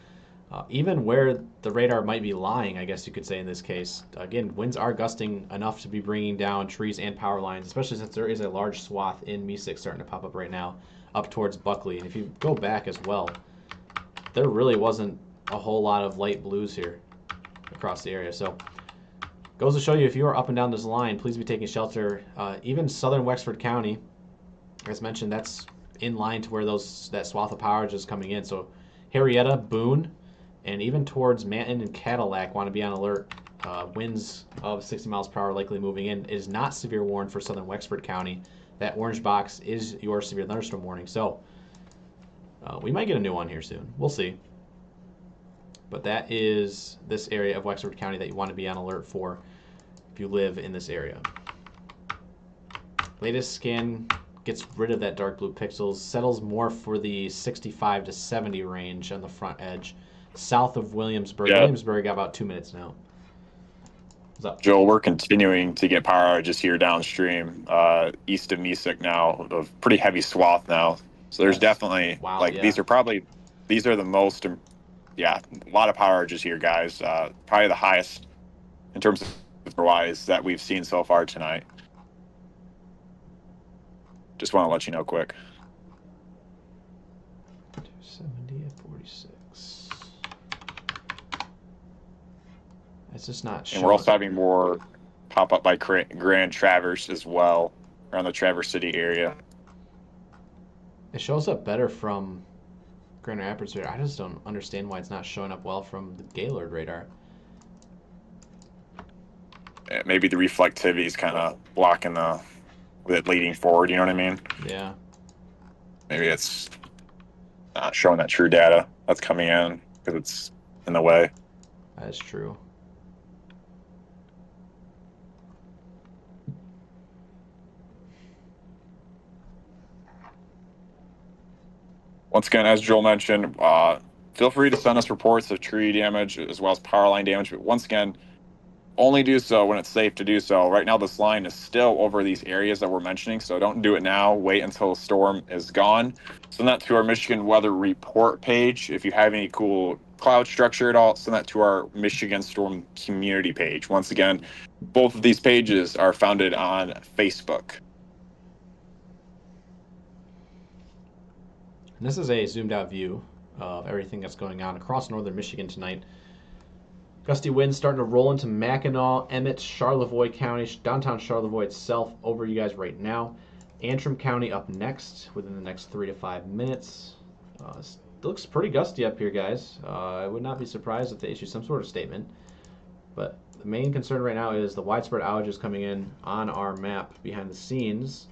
Speaker 1: even where the radar might be lying, I guess you could say in this case, again, winds are gusting enough to be bringing down trees and power lines, especially since there is a large swath in Mesick starting to pop up right now up towards Buckley. And if you go back as well, there really wasn't a whole lot of light blues here across the area. So goes to show you, if you are up and down this line, please be taking shelter. Even southern Wexford County, as mentioned, that's in line to where that swath of power is coming in. So Harrietta, Boone, and even towards Manton and Cadillac want to be on alert. Winds of 60 miles per hour likely moving in. It is not severe warned for southern Wexford County. That orange box is your severe thunderstorm warning. So we might get a new one here soon. We'll see. But that is this area of Wexford County that you want to be on alert for if you live in this area. Latest scan gets rid of that dark blue pixels, settles more for the 65 to 70 range on the front edge, south of Williamsburg.
Speaker 3: Yeah.
Speaker 1: Williamsburg got about 2 minutes now. What's up?
Speaker 3: Joel, we're continuing to get power outages here downstream, east of Mesick now, of pretty heavy swath now. So there's definitely, these are the most, a lot of power outages here, guys. Probably the highest in terms of wise that we've seen so far tonight. Just want to let you know quick.
Speaker 1: 270 at 46. It's just not showing.
Speaker 3: And we're also having more pop up by Grand Traverse as well, around the Traverse City area.
Speaker 1: It shows up better from Grand Rapids radar. I just don't understand why it's not showing up well from the Gaylord radar.
Speaker 3: Maybe the reflectivity is kind of blocking it leading forward, you know what I mean?
Speaker 1: Yeah.
Speaker 3: Maybe it's not showing that true data that's coming in because it's in the way.
Speaker 1: That is true.
Speaker 3: Once again, as Joel mentioned, feel free to send us reports of tree damage as well as power line damage. But once again, only do so when it's safe to do so. Right now, this line is still over these areas that we're mentioning, so don't do it now. Wait until the storm is gone. Send that to our Michigan Weather Report page. If you have any cool cloud structure at all, send that to our Michigan Storm Community page. Once again, both of these pages are founded on Facebook.
Speaker 1: And this is a zoomed out view of everything that's going on across northern Michigan tonight. Gusty winds starting to roll into Mackinac, Emmett, Charlevoix County, downtown Charlevoix itself over you guys right now. Antrim County up next within the next 3 to 5 minutes. It looks pretty gusty up here, guys. I would not be surprised if they issue some sort of statement. But the main concern right now is the widespread outages coming in on our map behind the scenes.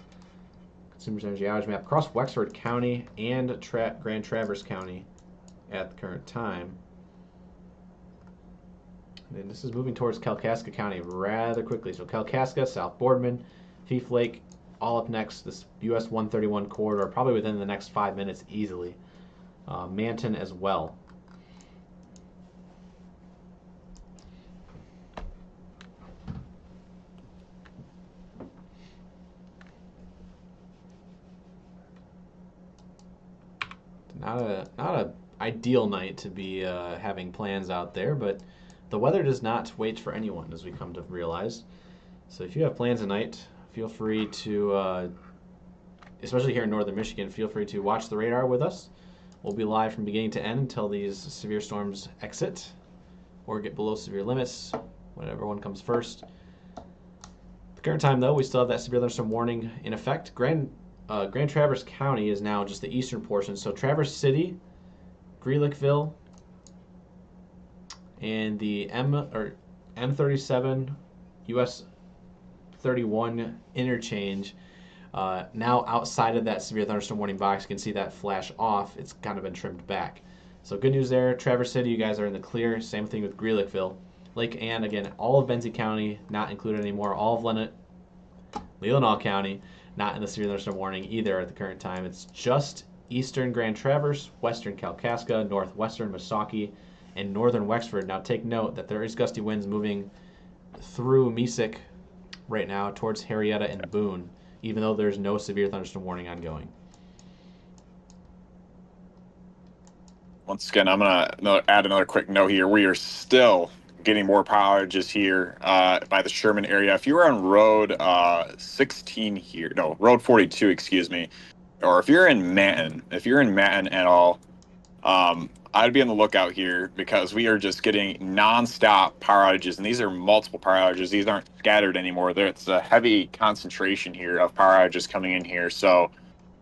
Speaker 1: Consumers Energy outage map across Wexford County and Grand Traverse County at the current time. And this is moving towards Kalkaska County rather quickly. So Kalkaska, South Boardman, Thief Lake, all up next. This US 131 corridor, probably within the next 5 minutes easily. Manton as well. Not a ideal night to be having plans out there, but the weather does not wait for anyone, as we come to realize. So if you have plans tonight, feel free to, especially here in northern Michigan, feel free to watch the radar with us. We'll be live from beginning to end until these severe storms exit or get below severe limits, whatever one comes first. At the current time, though, we still have that severe thunderstorm warning in effect. Grand Grand Traverse County is now just the eastern portion. So Traverse City, Greelickville, and the M37 US 31 interchange. Now outside of that severe thunderstorm warning box, you can see that flash off. It's kind of been trimmed back. So good news there. Traverse City, you guys are in the clear. Same thing with Greelickville. Lake Ann, again, all of Benzie County not included anymore. All of Leelanau County not in the severe thunderstorm warning either at the current time. It's just eastern Grand Traverse, western Kalkaska, northwestern Missaukee, and northern Wexford. Now take note that there is gusty winds moving through Mesick right now towards Harrietta and Boone, even though there's no severe thunderstorm warning ongoing.
Speaker 3: Once again, I'm going to add another quick note here. We are still getting more power outages here by the Sherman area. If you were on road 16 here, no, road 42, excuse me, or if you're in Manton at all, I'd be on the lookout here because we are just getting nonstop power outages, and these are multiple power outages. These aren't scattered anymore. It's a heavy concentration here of power outages coming in here. So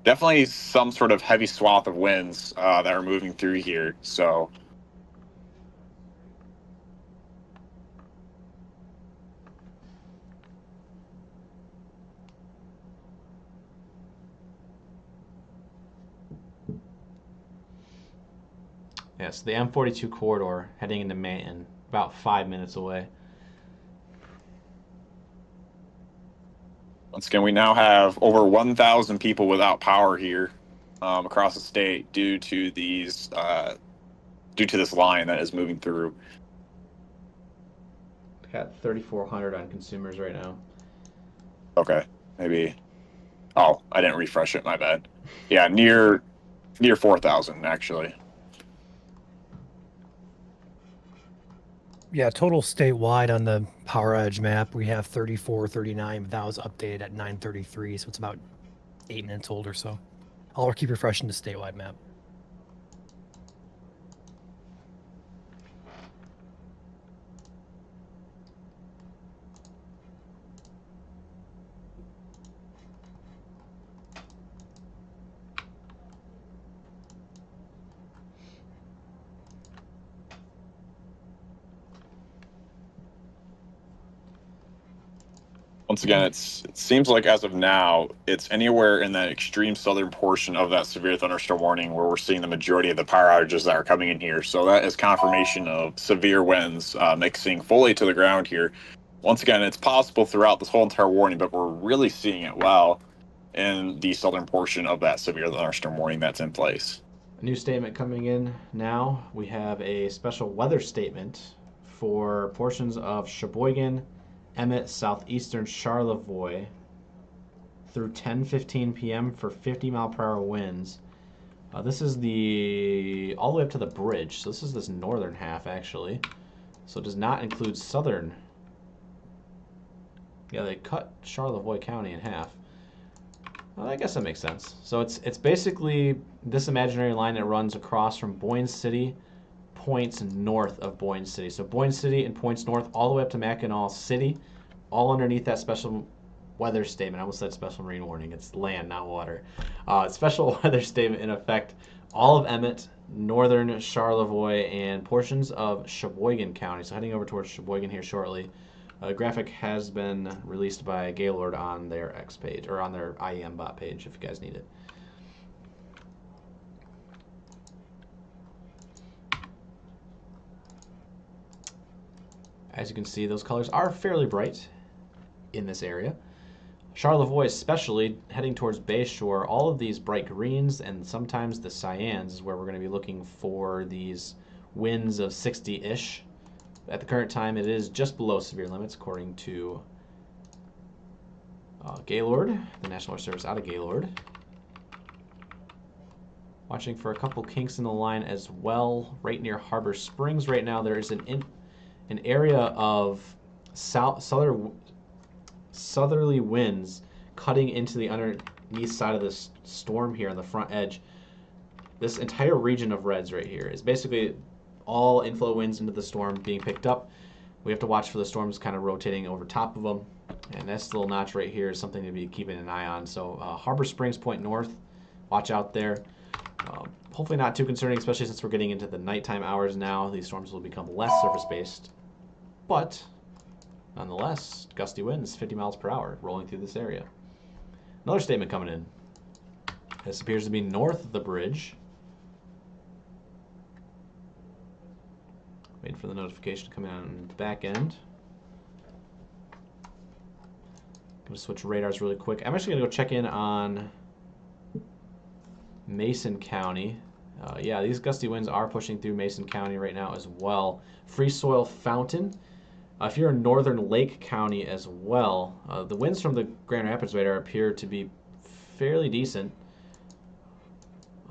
Speaker 3: definitely some sort of heavy swath of winds that are moving through here. So
Speaker 1: yes, the M42 corridor heading into Manton, about 5 minutes away.
Speaker 3: once again, we now have over 1,000 people without power here across the state due to this line that is moving through.
Speaker 1: Got 3,400 on consumers right now.
Speaker 3: Okay, maybe. Oh, I didn't refresh it. My bad. Yeah, near 4,000 actually.
Speaker 2: Yeah, total statewide on the Power Edge map, we have 3439, but that was updated at 9:33, so it's about 8 minutes old or so. I'll keep refreshing the statewide map.
Speaker 3: Once again, it seems like as of now, it's anywhere in that extreme southern portion of that severe thunderstorm warning where we're seeing the majority of the power outages that are coming in here. So that is confirmation of severe winds mixing fully to the ground here. Once again, it's possible throughout this whole entire warning, but we're really seeing it well in the southern portion of that severe thunderstorm warning that's in place.
Speaker 1: A new statement coming in now. We have a special weather statement for portions of Sheboygan, Emmett, southeastern Charlevoix through 10:15 p.m. for 50-mile-per-hour winds. This is all the way up to the bridge, so this is this northern half actually. So it does not include southern. Yeah, they cut Charlevoix County in half. Well, I guess that makes sense. So it's basically this imaginary line that runs across from Boyne City, points north of Boyne City. So Boyne City and points north all the way up to Mackinac City, all underneath that special weather statement. I almost said special marine warning. It's land, not water. Special weather statement in effect. All of Emmett, northern Charlevoix, and portions of Sheboygan County. So heading over towards Sheboygan here shortly. A graphic has been released by Gaylord on their X page, or on their IEM bot page if you guys need it. As you can see, those colors are fairly bright in this area. Charlevoix especially, heading towards Bayshore, all of these bright greens and sometimes the cyans is where we're going to be looking for these winds of 60-ish. At the current time, it is just below severe limits, according to Gaylord, the National Weather Service out of Gaylord. Watching for a couple kinks in the line as well, right near Harbor Springs right now. There is an area of southerly winds cutting into the underneath side of this storm here on the front edge. This entire region of reds right here is basically all inflow winds into the storm being picked up. We have to watch for the storms kind of rotating over top of them. And this little notch right here is something to be keeping an eye on. So Harbor Springs point north, watch out there. Hopefully not too concerning, especially since we're getting into the nighttime hours now. These storms will become less surface-based. But nonetheless, gusty winds, 50 miles per hour, rolling through this area. Another statement coming in. This appears to be north of the bridge. Waiting for the notification to come in on the back end. I'm going to switch radars really quick. I'm actually going to go check in on Mason County. Yeah, these gusty winds are pushing through Mason County right now as well. Free Soil Fountain. If you're in northern Lake County as well, the winds from the Grand Rapids radar appear to be fairly decent.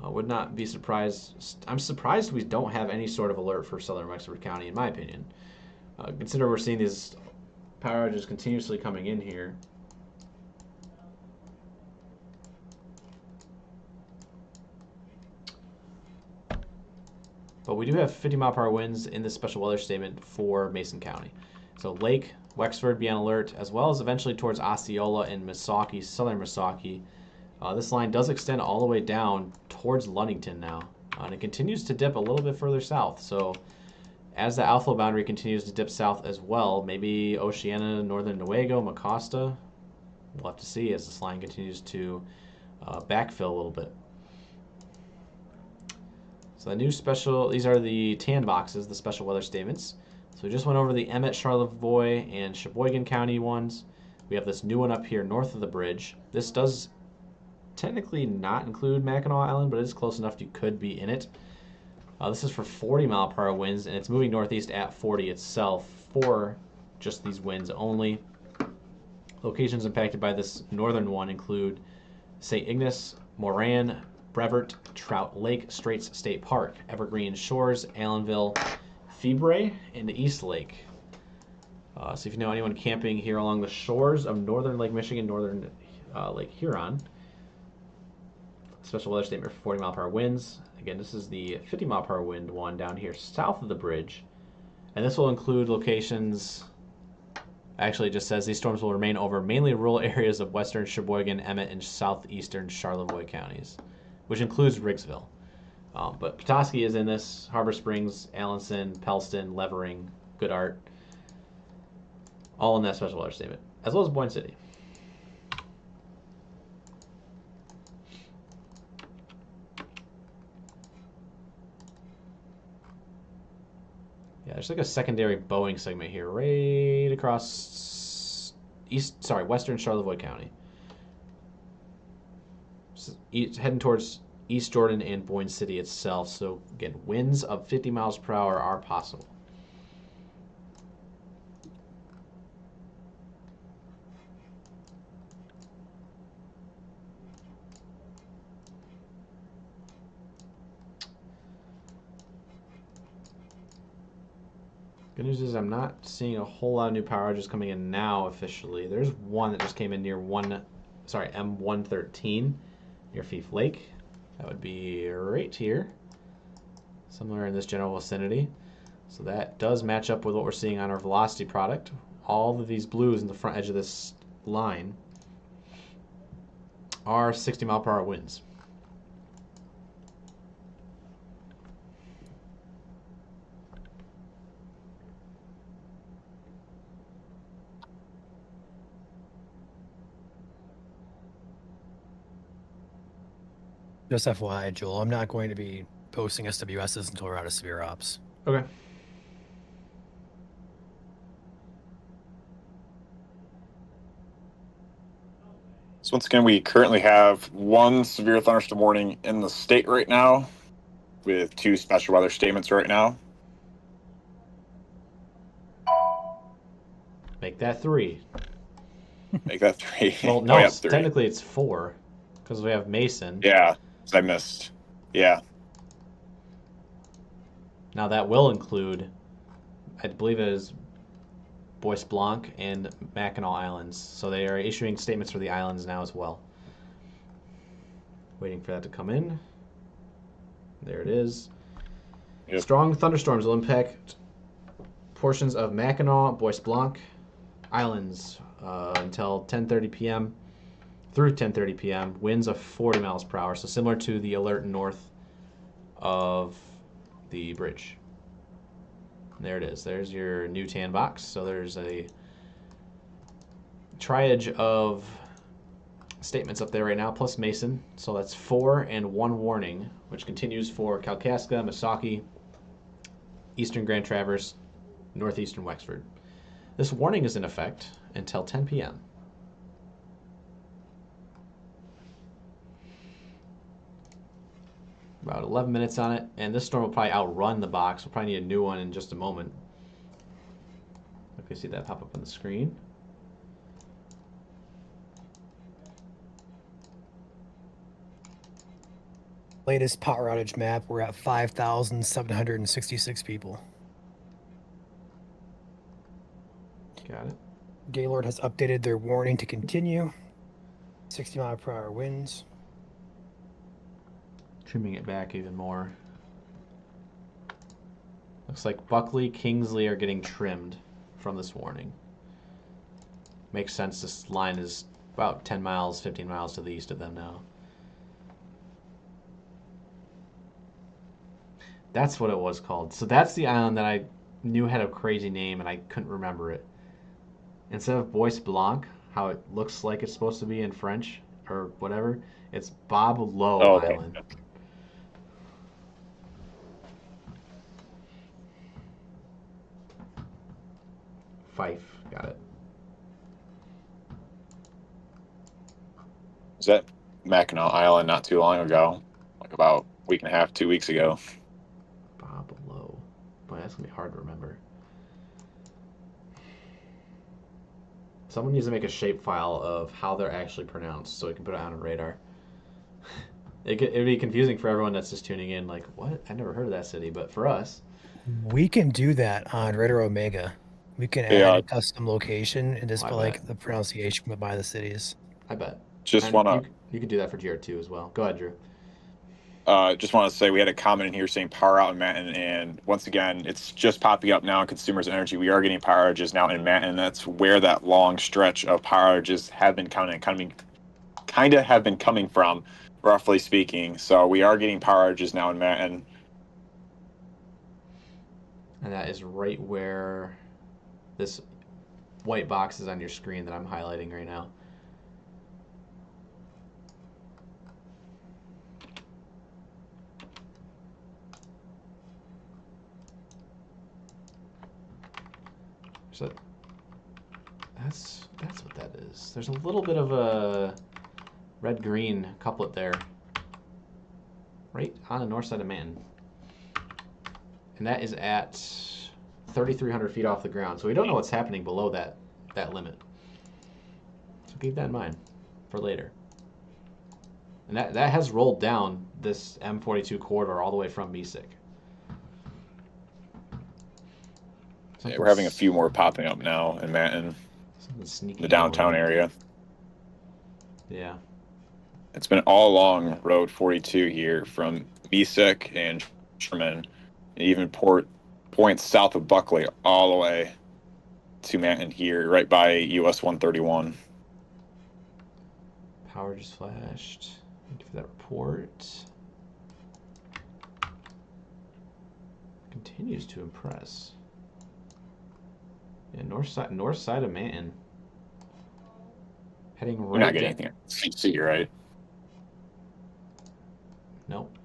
Speaker 1: Would not be surprised. I'm surprised we don't have any sort of alert for southern Wexford County, in my opinion. Consider we're seeing these power outages continuously coming in here. But we do have 50 mile per hour winds in this special weather statement for Mason County. So Lake, Wexford be on alert, as well as eventually towards Osceola and Missaukee, southern Missaukee. This line does extend all the way down towards Ludington now, and it continues to dip a little bit further south. So as the outflow boundary continues to dip south as well, maybe Oceana, Northern Newaygo, Mecosta, we'll have to see as this line continues to backfill a little bit. So the new special, these are the tan boxes, the special weather statements. So we just went over the Emmett, Charlevoix, and Sheboygan County ones. We have this new one up here north of the bridge. This does technically not include Mackinac Island, but it is close enough you could be in it. This is for 40 mile per hour winds, and it's moving northeast at 40 itself for just these winds only. Locations impacted by this northern one include St. Ignace, Moran, Brevert, Trout Lake, Straits State Park, Evergreen Shores, Allenville, Febre, and East Lake. So if you know anyone camping here along the shores of northern Lake Michigan, northern Lake Huron, special weather statement for 40 mile per hour winds. Again, this is the 50 mile per hour wind one down here south of the bridge. And this will include locations, actually it just says these storms will remain over mainly rural areas of western Sheboygan, Emmett, and southeastern Charlevoix counties, which includes Riggsville. But Petoskey is in this, Harbor Springs, Allenson, Pellston, Levering, Goodart, all in that special weather statement, as well as Boyne City. Yeah, there's like a secondary Boeing segment here, right across western Charlevoix County. Heading towards East Jordan and Boyne City itself. So again, winds of 50 miles per hour are possible. Good news is I'm not seeing a whole lot of new power outages coming in now officially. There's one that just came in near M113 near Fief Lake. That would be right here, somewhere in this general vicinity. So that does match up with what we're seeing on our velocity product. All of these blues in the front edge of this line are 60 mile per hour winds.
Speaker 2: Just FYI, Joel, I'm not going to be posting SWSs until we're out of severe ops.
Speaker 1: Okay.
Speaker 3: So once again, we currently have one severe thunderstorm warning in the state right now, with 2 special weather statements right now.
Speaker 1: Make that 3.
Speaker 3: Make that 3.
Speaker 1: Well, no,
Speaker 3: Oh, yeah, 3.
Speaker 1: technically it's 4 because we have Mason.
Speaker 3: Yeah, I missed. Yeah.
Speaker 1: Now that will include, I believe it is Bois Blanc and Mackinac Islands. So they are issuing statements for the islands now as well. Waiting for that to come in. There it is.
Speaker 3: Yep.
Speaker 1: Strong thunderstorms will impact portions of Mackinac, Bois Blanc Islands until 10:30 p.m. through 10:30 p.m. Winds of 40 miles per hour, so similar to the alert north of the bridge. There it is. There's your new tan box. So there's a triage of statements up there right now, plus Mason. So that's 4 and 1 warning, which continues for Kalkaska, Missaukee, Eastern Grand Traverse, Northeastern Wexford. This warning is in effect until 10 p.m. About 11 minutes on it, and this storm will probably outrun the box. We'll probably need a new one in just a moment. Okay, see that pop up on the screen.
Speaker 2: Latest power outage map, we're at 5,766 people.
Speaker 1: Got it.
Speaker 2: Gaylord has updated their warning to continue. 60 mile per hour winds.
Speaker 1: Trimming it back even more. Looks like Buckley, Kingsley are getting trimmed from this warning. Makes sense. This line is about 10 miles, 15 miles to the east of them now. That's what it was called. So that's the island that I knew had a crazy name and I couldn't remember it. Instead of Bois Blanc, how it looks like it's supposed to be in French or whatever, it's Bob Lowe Island. Fife, got it.
Speaker 3: Is that Mackinac Island not too long ago? Like about a week and a half, 2 weeks ago.
Speaker 1: Bob Lowe. Boy, that's going to be hard to remember. Someone needs to make a shapefile of how they're actually pronounced so we can put it on a radar. It'd be confusing for everyone that's just tuning in, like, what? I never heard of that city, but for us...
Speaker 2: We can do that on Radar Omega. We can add a custom location and just put like the pronunciation by the cities.
Speaker 1: I bet.
Speaker 3: Just want to...
Speaker 1: You could do that for GR2 as well. Go ahead, Drew.
Speaker 3: Just want to say we had a comment in here saying power out in Manton, and once again, it's just popping up now in Consumers Energy. We are getting power outages now in Manton, and that's where that long stretch of power outages have been coming from, roughly speaking. So we are getting power outages now in Manton.
Speaker 1: And that is right where this white box is on your screen that I'm highlighting right now. So that's what that is. There's a little bit of a red-green couplet there, right on the north side of Manton. And that is at 3,300 feet off the ground. So we don't know what's happening below that limit. So keep that in mind for later. And that has rolled down this M42 corridor all the way from BSIC.
Speaker 3: Yeah, we're having a few more popping up now in Manton, the downtown area.
Speaker 1: Yeah.
Speaker 3: It's been all along Road 42 here from BSIC and Sherman, and even points south of Buckley all the way to Manton here, right by US 131.
Speaker 1: Power just flashed. Thank you for that report. Continues to impress. Yeah, north side of Manton. Heading right.
Speaker 3: We're not getting anything. CC, right?
Speaker 1: Nope.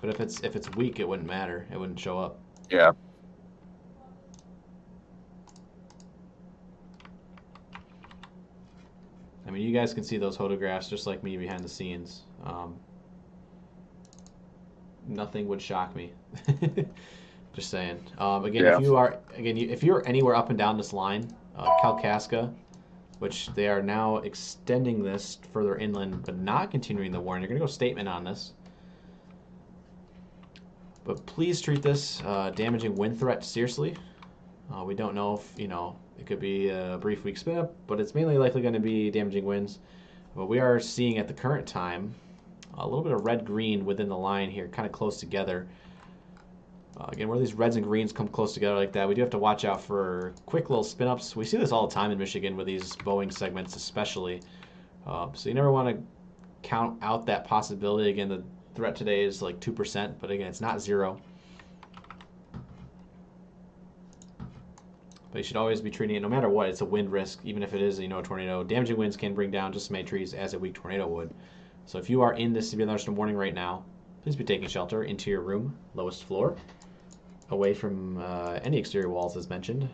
Speaker 1: But if it's weak, it wouldn't matter. It wouldn't show up.
Speaker 3: Yeah.
Speaker 1: I mean, you guys can see those photographs just like me behind the scenes. Nothing would shock me. Just saying. Again, if you are anywhere up and down this line, Kalkaska, which they are now extending this further inland, but not continuing the warning. You're going to go statement on this. But please treat this damaging wind threat seriously. We don't know if, it could be a brief weak spin up, but it's mainly likely going to be damaging winds. But we are seeing at the current time a little bit of red-green within the line here, kind of close together. Again, where these reds and greens come close together like that, we do have to watch out for quick little spin-ups. We see this all the time in Michigan with these Boeing segments especially. So you never want to count out that possibility. Again, the threat today is like 2%, but again, it's not 0. But you should always be treating it, no matter what, it's a wind risk, even if it is a tornado. Damaging winds can bring down just as many trees as a weak tornado would. So if you are in this severe thunderstorm warning right now, please be taking shelter into your room, lowest floor, away from any exterior walls as mentioned,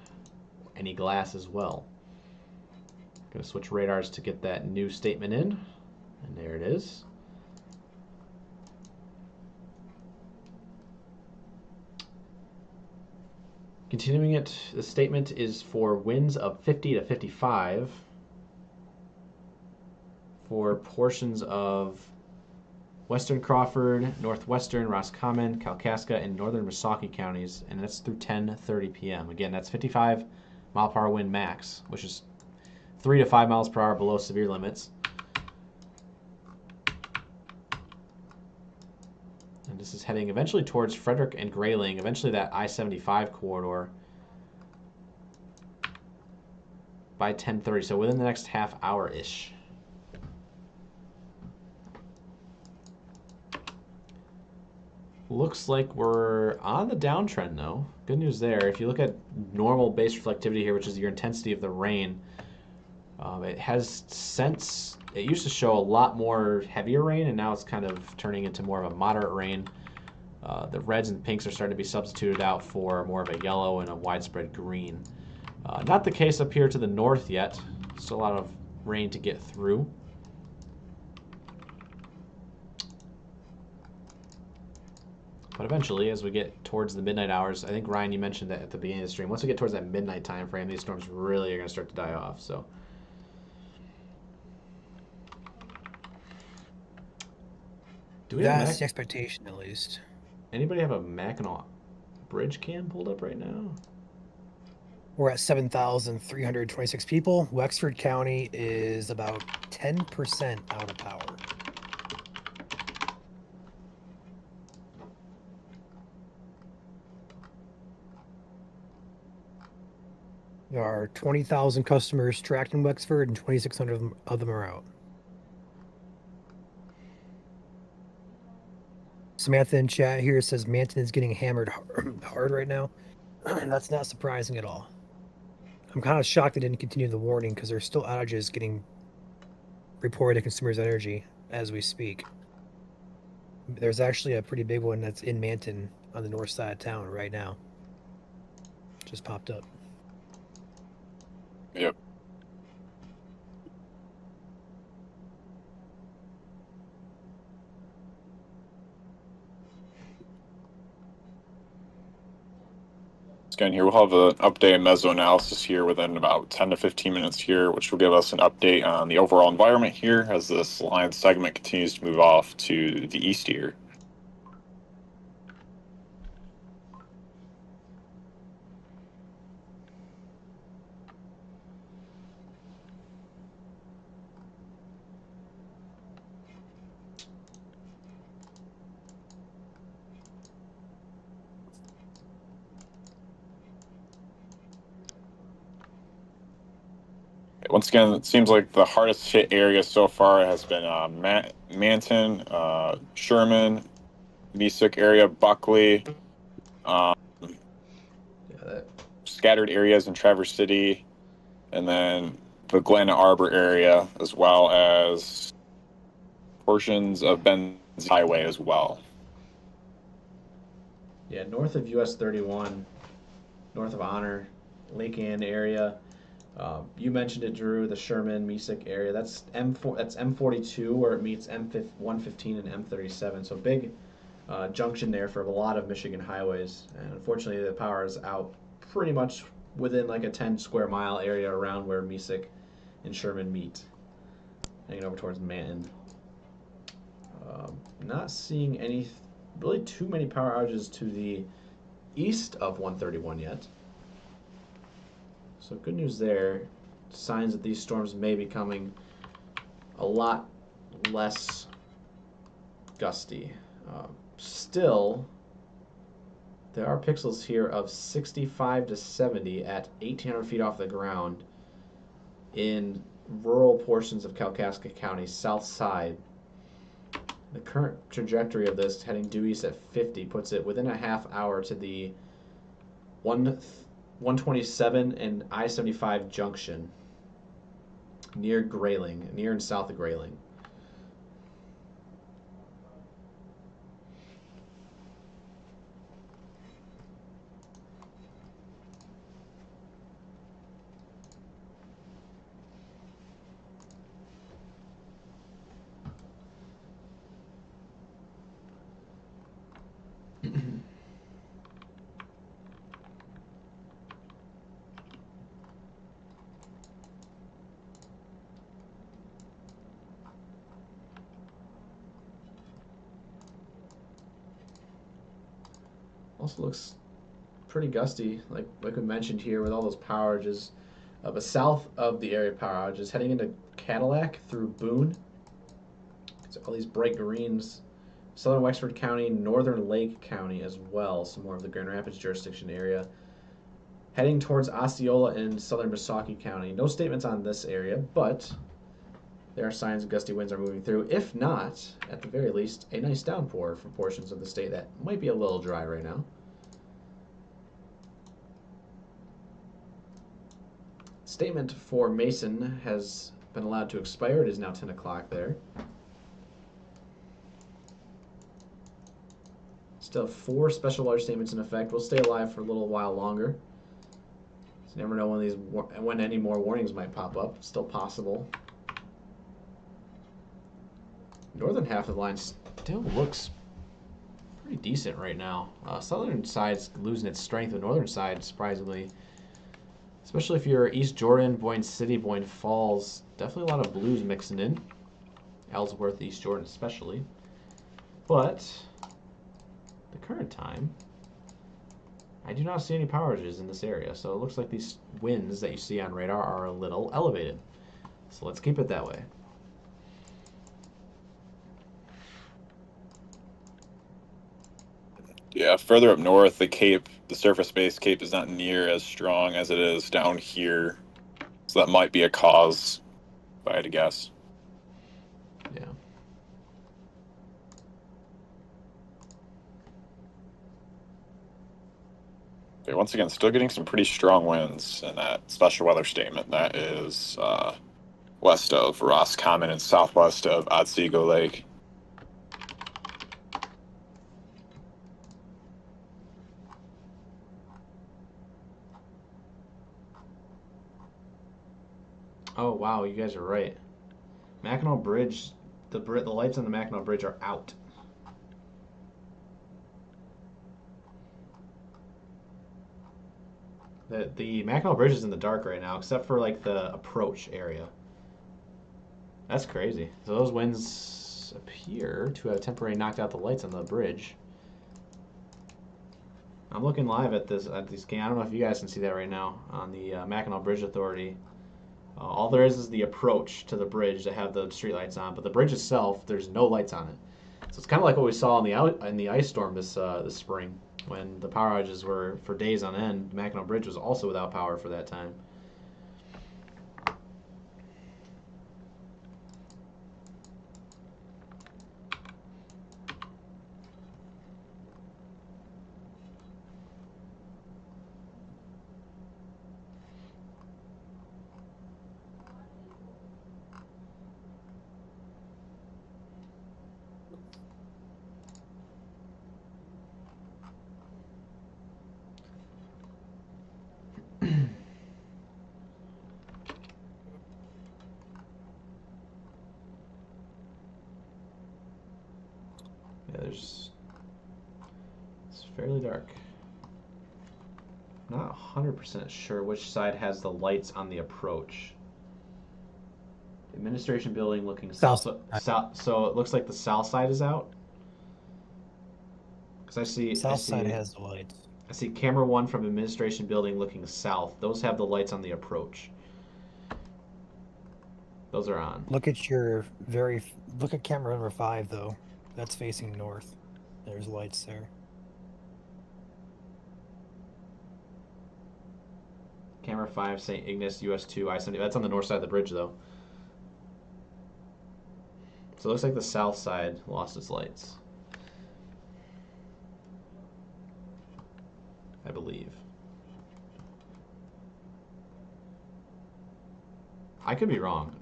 Speaker 1: any glass as well. Going to switch radars to get that new statement in, and there it is. Continuing it, the statement is for winds of 50 to 55 for portions of western Crawford, northwestern Roscommon, Kalkaska, and northern Missaukee counties, and that's through 10:30 p.m. Again, that's 55 mile per hour wind max, which is 3 to 5 miles per hour below severe limits. And this is heading eventually towards Frederick and Grayling, eventually that I-75 corridor by 10:30, so within the next half hour-ish. Looks like we're on the downtrend though. Good news there. If you look at normal base reflectivity here, which is your intensity of the rain, it has since, it used to show a lot more heavier rain, and now it's kind of turning into more of a moderate rain. The reds and pinks are starting to be substituted out for more of a yellow and a widespread green. Not the case up here to the north yet. Still a lot of rain to get through. But eventually, as we get towards the midnight hours, I think, Ryan, you mentioned that at the beginning of the stream, once we get towards that midnight time frame, these storms really are going to start to die off. So, do we
Speaker 2: That's
Speaker 1: have
Speaker 2: the expectation, at least.
Speaker 1: anybody have a Mackinac Bridge cam pulled up right now?
Speaker 2: We're at 7,326 people. Wexford County is about 10% out of power. There are 20,000 customers tracked in Wexford, and 2,600 of them are out. Samantha in chat here says Manton is getting hammered hard right now. That's not surprising at all. I'm kind of shocked they didn't continue the warning because there's still outages getting reported to Consumers Energy as we speak. There's actually a pretty big one that's in Manton on the north side of town right now. Just popped up.
Speaker 3: Yep. Again, here we'll have an update and mesoanalysis here within about 10 to 15 minutes here, which will give us an update on the overall environment here as this line segment continues to move off to the east here. Once again, it seems like the hardest hit area so far has been Manton, Sherman, Mesick area, Buckley, scattered areas in Traverse City, and then the Glen Arbor area, as well as portions of Benz Highway as well.
Speaker 1: Yeah, north of US 31, north of Honor, Lake Ann area. You mentioned it, Drew, the Sherman, Mesick area. That's M42 where it meets M115 and M37. So big junction there for a lot of Michigan highways. And unfortunately, the power is out pretty much within like a 10 square mile area around where Mesick and Sherman meet, hanging over towards Manton. Not seeing really too many power outages to the east of 131 yet. So good news there. Signs that these storms may be coming a lot less gusty. Still, There are pixels here of 65 to 70 at 1,800 feet off the ground in rural portions of Kalkaska County, south side. The current trajectory of this, heading due east at 50, puts it within a half hour to the 127 and I-75 junction near Grayling, near and south of Grayling. Also looks pretty gusty, like we mentioned here, with all those power outages. But south of the area power outages, heading into Cadillac through Boone. So all these bright greens. Southern Wexford County, Northern Lake County as well, some more of the Grand Rapids jurisdiction area. Heading towards Osceola and Southern Missaukee County. No statements on this area, but there are signs gusty winds are moving through. If not, at the very least, a nice downpour for portions of the state that might be a little dry right now. Statement for Mason has been allowed to expire. It is now 10 o'clock there. Still have 4 special weather statements in effect. We'll stay alive for a little while longer. So you never know when any more warnings might pop up. Still possible. Northern half of the line still looks pretty decent right now. Southern side's losing its strength. The northern side, surprisingly, especially if you're East Jordan, Boyne City, Boyne Falls, definitely a lot of blues mixing in. Ellsworth, East Jordan especially. But the current time, I do not see any power outages in this area, so it looks like these winds that you see on radar are a little elevated. So let's keep it that way.
Speaker 3: Yeah, further up north, the Cape, the surface-based Cape is not near as strong as it is down here. So that might be a cause, if I had to guess.
Speaker 1: Yeah.
Speaker 3: Okay, once again, still getting some pretty strong winds in that special weather statement. That is west of Roscommon and southwest of Otsego Lake.
Speaker 1: Oh wow, you guys are right. Mackinac Bridge, the lights on the Mackinac Bridge are out. The Mackinac Bridge is in the dark right now, except for like the approach area. That's crazy. So those winds appear to have temporarily knocked out the lights on the bridge. I'm looking live at this game. I don't know if you guys can see that right now on the Mackinac Bridge Authority. All there is the approach to the bridge that have the street lights on, but the bridge itself, there's no lights on it. So it's kind of like what we saw in the ice storm this spring, when the power outages were for days on end. Mackinac Bridge was also without power for that time. Yeah, it's fairly dark. Not 100% sure which side has the lights on the approach. The administration building looking south. So it looks like the south side is out. Because I see
Speaker 2: Side has the lights.
Speaker 1: I see camera 1 from administration building looking south. Those have the lights on the approach. Those are on.
Speaker 2: Look at camera number 5 though. That's facing north. There's lights there.
Speaker 1: Camera 5, St. Ignace, US 2, I-70. That's on the north side of the bridge, though. So it looks like the south side lost its lights. I believe. I could be wrong.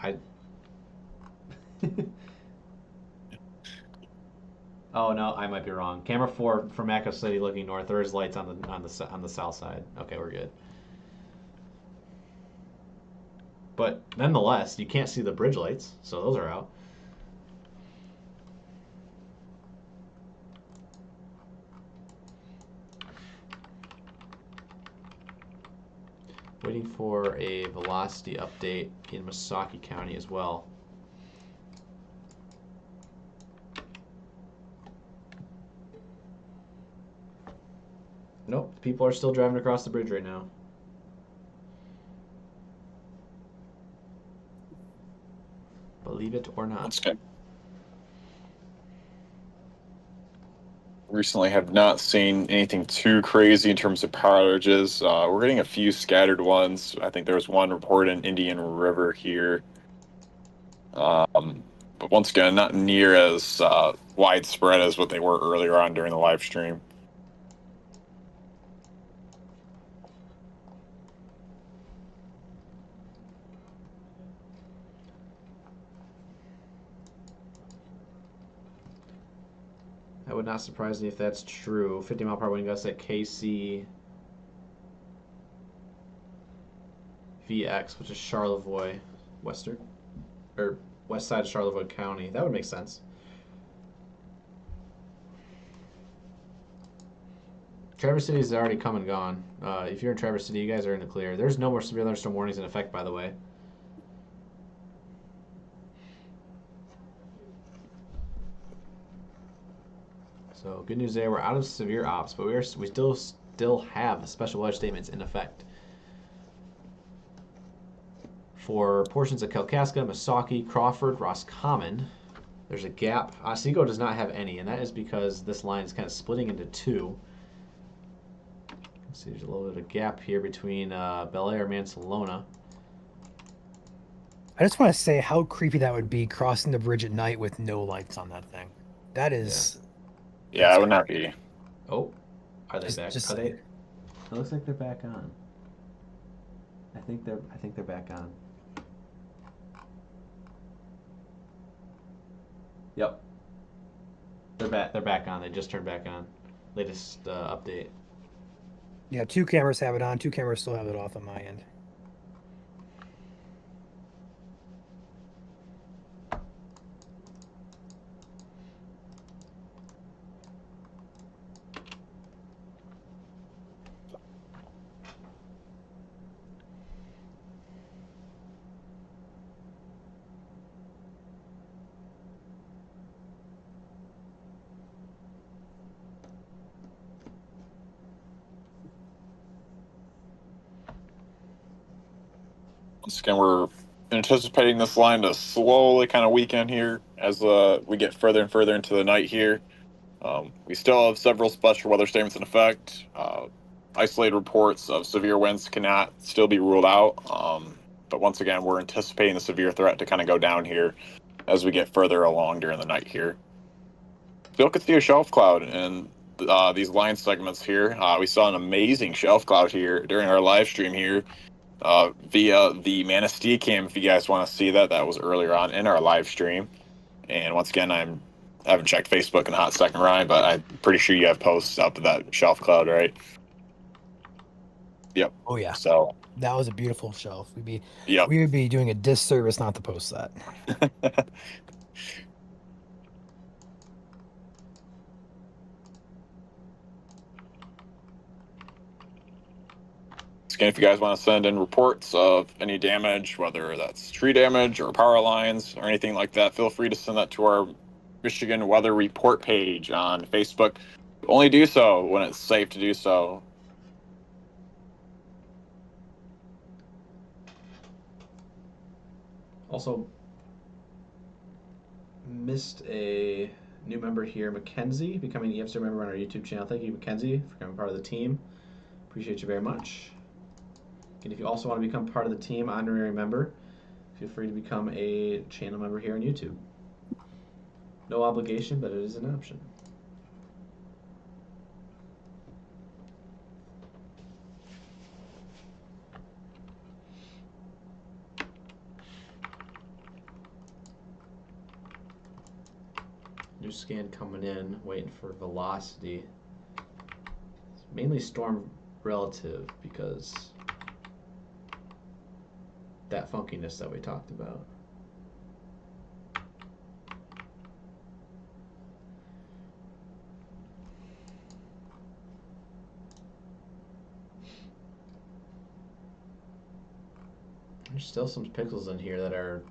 Speaker 1: Oh no, I might be wrong. Camera 4 from Echo City looking north. There is lights on the south side. Okay, we're good. But nonetheless, you can't see the bridge lights, so those are out. Waiting for a velocity update in Missaukee County as well. Nope, people are still driving across the bridge right now. Believe it or not.
Speaker 3: That's good. Recently have not seen anything too crazy in terms of power outages. We're getting a few scattered ones. I think there was one reported in Indian River here. But once again, not near as widespread as what they were earlier on during the live stream.
Speaker 1: That would not surprise me if that's true. 50 mile per hour wind gusts at KC VX, which is Charlevoix, west side of Charlevoix County. That would make sense. Traverse City is already come and gone. If you're in Traverse City, you guys are in the clear. There's no more severe thunderstorm warnings in effect, by the way. So good news there. We're out of severe ops, but we still have special weather statements in effect for portions of Kalkaska, Missaukee, Crawford, Roscommon. There's a gap. Otsego does not have any, and that is because this line is kind of splitting into two. Let's see, there's a little bit of a gap here between Bel Air and Mansalona.
Speaker 2: I just want to say how creepy that would be crossing the bridge at night with no lights on that thing. That is.
Speaker 3: Yeah, it would not be.
Speaker 1: Oh, are they
Speaker 2: Just-
Speaker 1: back?
Speaker 2: just
Speaker 1: Are they?
Speaker 2: saying.
Speaker 1: It looks like they're back on. I think they're back on. Yep. They're back on. They just turned back on. Latest update.
Speaker 2: Yeah, 2 cameras have it on. 2 cameras still have it off on my end.
Speaker 3: Once again, we're anticipating this line to slowly kind of weaken here as we get further and further into the night here. We still have several special weather statements in effect. Isolated reports of severe winds cannot still be ruled out. But once again, we're anticipating the severe threat to kind of go down here as we get further along during the night here. Still could see a shelf cloud in these line segments here. We saw an amazing shelf cloud here during our live stream here via the Manistee cam. If you guys want to see that, that was earlier on in our live stream. And once again, I haven't checked Facebook in a hot second, Ryan, but I'm pretty sure you have posts up of that shelf cloud, right? Yep.
Speaker 2: Oh yeah,
Speaker 3: So,
Speaker 2: that was a beautiful shelf.
Speaker 3: yep.
Speaker 2: We would be doing a disservice not to post that.
Speaker 3: Again, if you guys want to send in reports of any damage, whether that's tree damage or power lines or anything like that, feel free to send that to our Michigan Weather Report page on Facebook. Only do so when it's safe to do so.
Speaker 1: Also, missed a new member here, Mackenzie, becoming an EFC member on our YouTube channel. Thank you, Mackenzie, for becoming part of the team. Appreciate you very much. And if you also want to become part of the team, honorary member, feel free to become a channel member here on YouTube. No obligation, but it is an option. New scan coming in, waiting for velocity. It's mainly storm relative because that funkiness that we talked about. There's still some pixels in here that are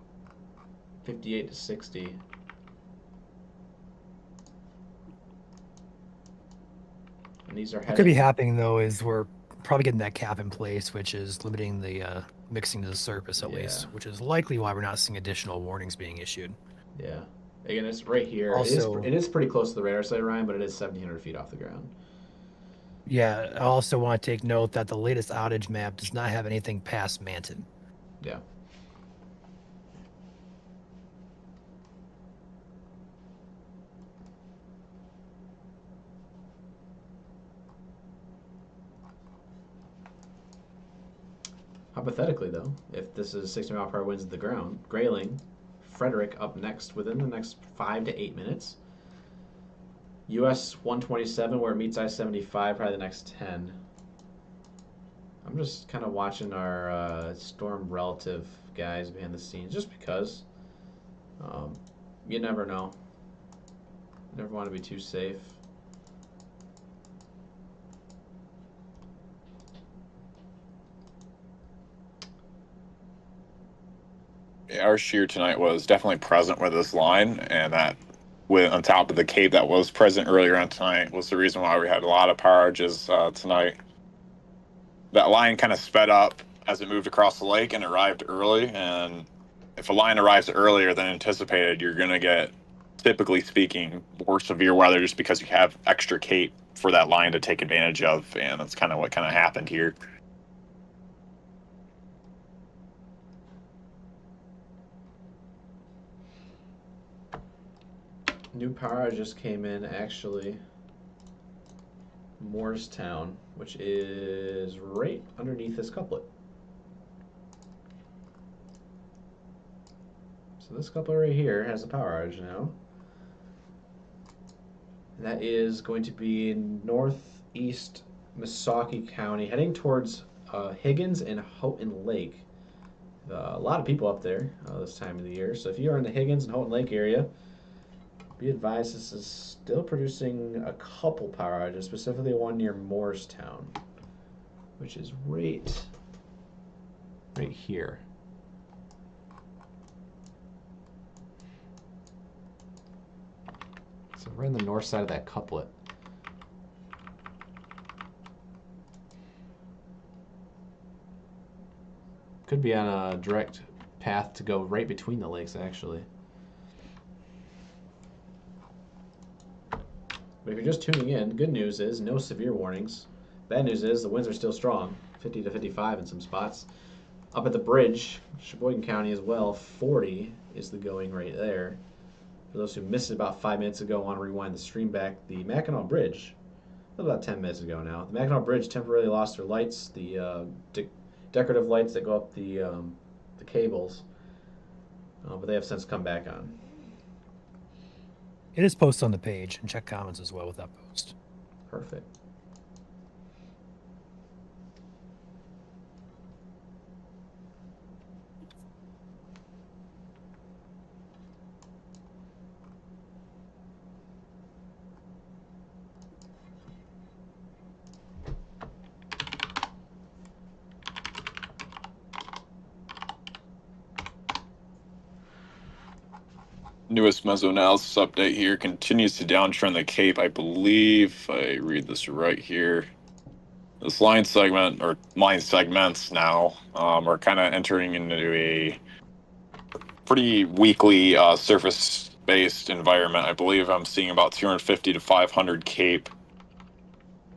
Speaker 1: 58 to 60. And these are
Speaker 2: What could be happening though is we're probably getting that cap in place, which is limiting the mixing to the surface at least, which is likely why we're not seeing additional warnings being issued.
Speaker 1: Yeah. Again, it's right here.
Speaker 2: Also,
Speaker 1: it is pretty close to the radar site, Ryan, but it is 1,700 feet off the ground.
Speaker 2: Yeah, I also want to take note that the latest outage map does not have anything past Manton.
Speaker 1: Yeah. Hypothetically, though, if this is 60 mile per hour winds at the ground, Grayling, Frederick up next within the next 5 to 8 minutes. US 127 where it meets I-75 probably the next 10. I'm just kind of watching our storm relative guys behind the scenes just because you never know. Never want to be too safe.
Speaker 3: Yeah, our shear tonight was definitely present with this line, and that with on top of the cape that was present earlier on tonight was the reason why we had a lot of power outages tonight. That line kind of sped up as it moved across the lake and arrived early, and if a line arrives earlier than anticipated, you're going to get, typically speaking, more severe weather just because you have extra cape for that line to take advantage of, and that's kind of what kind of happened here.
Speaker 1: New power just came in, actually. Moorestown, which is right underneath this couplet. So this couplet right here has a power outage now. And that is going to be in northeast Missaukee County, heading towards Higgins and Houghton Lake. A lot of people up there this time of the year. So if you are in the Higgins and Houghton Lake area, be advised this is still producing a couple power outages, specifically one near Moorestown, which is right here. So we're in the north side of that couplet. Could be on a direct path to go right between the lakes, actually. But if you're just tuning in, good news is no severe warnings. Bad news is the winds are still strong, 50 to 55 in some spots. Up at the bridge, Sheboygan County as well, 40 is the going right there. For those who missed it about 5 minutes ago, want to rewind the stream back. The Mackinac Bridge, about 10 minutes ago now, the Mackinac Bridge temporarily lost their lights, the decorative lights that go up the cables, but they have since come back on.
Speaker 2: It is posted on the page, and check comments as well with that post.
Speaker 1: Perfect.
Speaker 3: Newest mesoanalysis update here continues to downtrend the Cape. I believe I read this right here. This line segment, or line segments now, are kind of entering into a pretty weakly surface-based environment. I believe I'm seeing about 250 to 500 Cape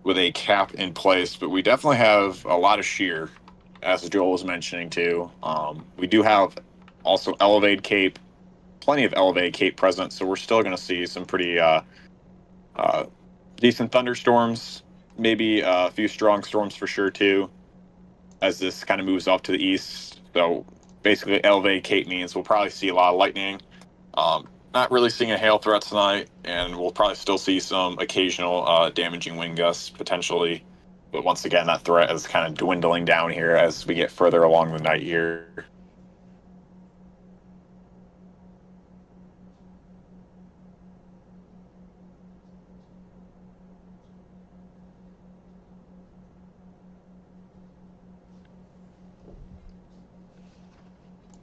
Speaker 3: with a cap in place, but we definitely have a lot of shear. as Joel was mentioning too. We do have also elevated Cape, plenty of elevated Cape present, so we're still going to see some pretty decent thunderstorms, maybe a few strong storms for sure too, as this kind of moves off to the east. So basically, elevated Cape means we'll probably see a lot of lightning. Not really seeing a hail threat tonight, and we'll probably still see some occasional damaging wind gusts potentially. But once again, that threat is kind of dwindling down here as we get further along the night here.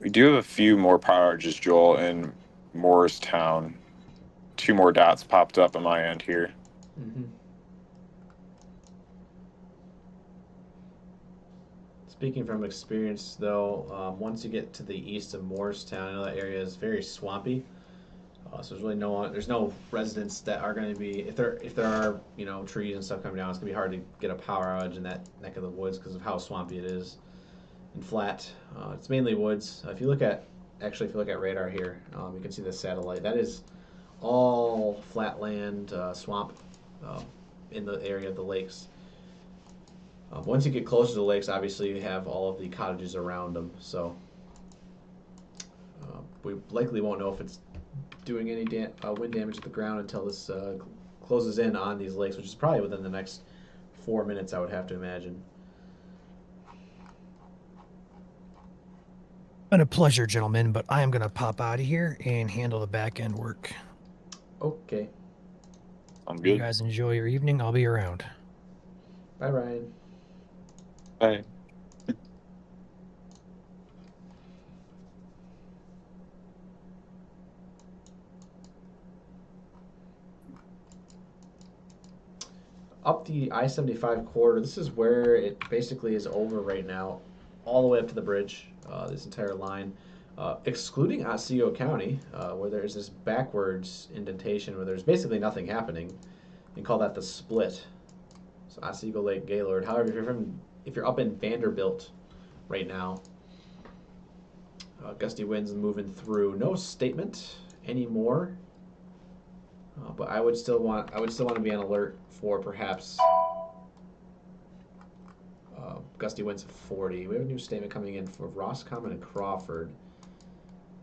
Speaker 3: We do have a few more power outages, Joel, in Moorestown. 2 more dots popped up on my end here.
Speaker 1: Mm-hmm. Speaking from experience, though, once you get to the east of Moorestown, I know that area is very swampy. So there's really no residents that are going to be, if there are trees and stuff coming down, it's going to be hard to get a power outage in that neck of the woods because of how swampy it is and flat. It's mainly woods. If you look at radar here, you can see the satellite. That is all flat land, swamp in the area of the lakes. Once you get closer to the lakes, obviously you have all of the cottages around them. So we likely won't know if it's doing any wind damage to the ground until this closes in on these lakes, which is probably within the next 4 minutes, I would have to imagine.
Speaker 2: Been a pleasure, gentlemen, but I am going to pop out of here and handle the back end work.
Speaker 1: Okay.
Speaker 3: I'm
Speaker 2: You
Speaker 3: good.
Speaker 2: guys enjoy your evening. I'll be around.
Speaker 1: Bye, Ryan.
Speaker 3: Bye.
Speaker 1: Up the I-75 corridor, this is where it basically is over right now, all the way up to the bridge, this entire line, excluding Otsego County, where there's this backwards indentation where there's basically nothing happening. You can call that the split. So Otsego Lake, Gaylord. However, if you're up in Vanderbilt right now, gusty winds moving through. No statement anymore. But I would still want to be on alert for perhaps gusty winds of 40. We have a new statement coming in for Roscommon and Crawford.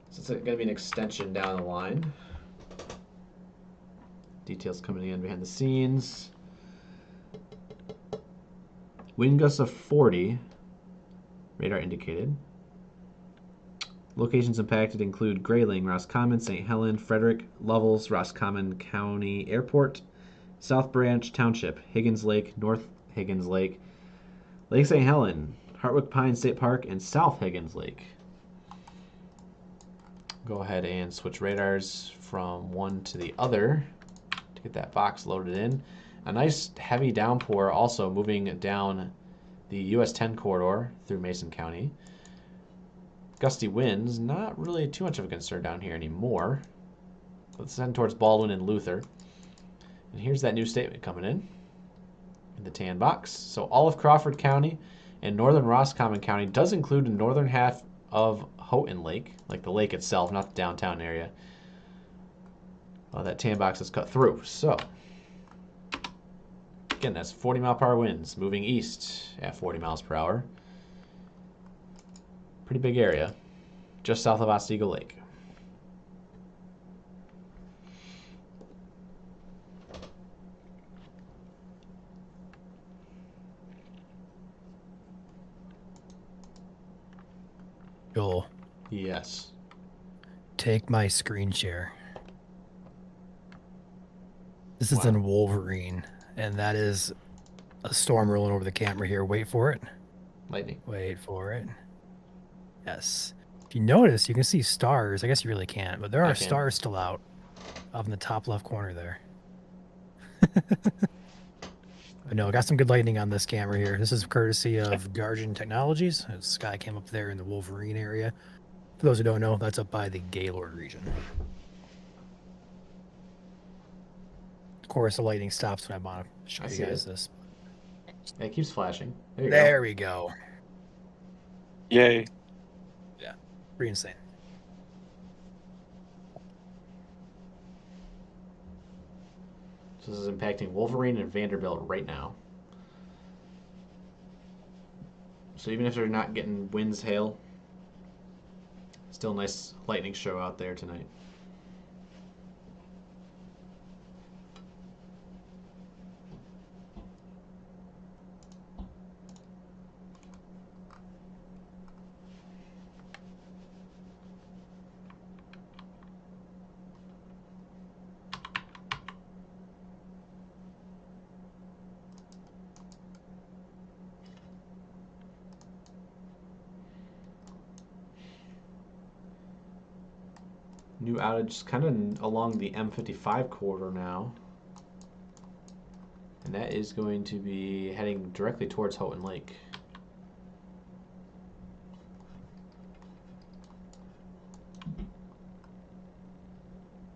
Speaker 1: So it's going to be an extension down the line. Details coming in behind the scenes. Wind gusts of 40. Radar indicated. Locations impacted include Grayling, Roscommon, St. Helen, Frederick, Lovells, Roscommon County Airport, South Branch Township, Higgins Lake, North Higgins Lake, Lake St. Helen, Hartwick Pines State Park, and South Higgins Lake. Go ahead and switch radars from one to the other to get that box loaded in. A nice heavy downpour also moving down the US 10 corridor through Mason County. Gusty winds, not really too much of a concern down here anymore. Let's head towards Baldwin and Luther. And here's that new statement coming in the tan box. So all of Crawford County and northern Roscommon County does include the northern half of Houghton Lake, like the lake itself, not the downtown area. That tan box is cut through. So again, that's 40-mile-per-hour winds moving east at 40 miles per hour. Pretty big area, just south of Otsego Lake.
Speaker 2: Joel,
Speaker 1: Yes.
Speaker 2: take my screen share. This is
Speaker 1: Wow.
Speaker 2: in Wolverine, and that is a storm rolling over the camera here. Wait for it.
Speaker 1: Lightning.
Speaker 2: Wait for it. Yes. If you notice, you can see stars. I guess you really can't, but there
Speaker 1: I
Speaker 2: are
Speaker 1: can.
Speaker 2: stars still out up in the top left corner there. But no, got some good lighting on this camera here. This is courtesy of Guardian Technologies. The sky came up there in the Wolverine area. For those who don't know, that's up by the Gaylord region. Of course, the lighting stops when I want to show
Speaker 1: I
Speaker 2: you
Speaker 1: see
Speaker 2: guys
Speaker 1: it.
Speaker 2: this.
Speaker 1: It keeps flashing. There you go.
Speaker 2: There we go.
Speaker 3: Yay.
Speaker 2: Pretty insane.
Speaker 1: So this is impacting Wolverine and Vanderbilt right now. So even if they're not getting winds, hail, still a nice lightning show out there tonight. New outage kind of along the M55 corridor now. And that is going to be heading directly towards Houghton Lake.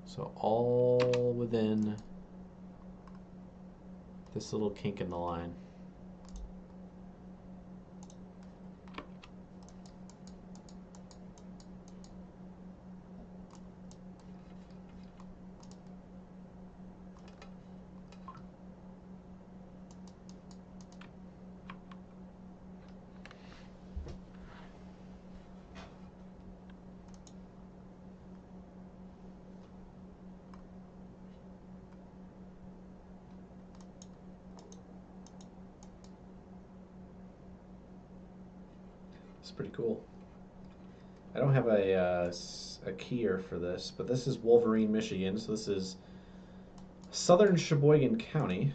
Speaker 1: So all within this little kink in the line. It's pretty cool. I don't have a keyer for this, but this is Wolverine, Michigan. So this is southern Sheboygan County.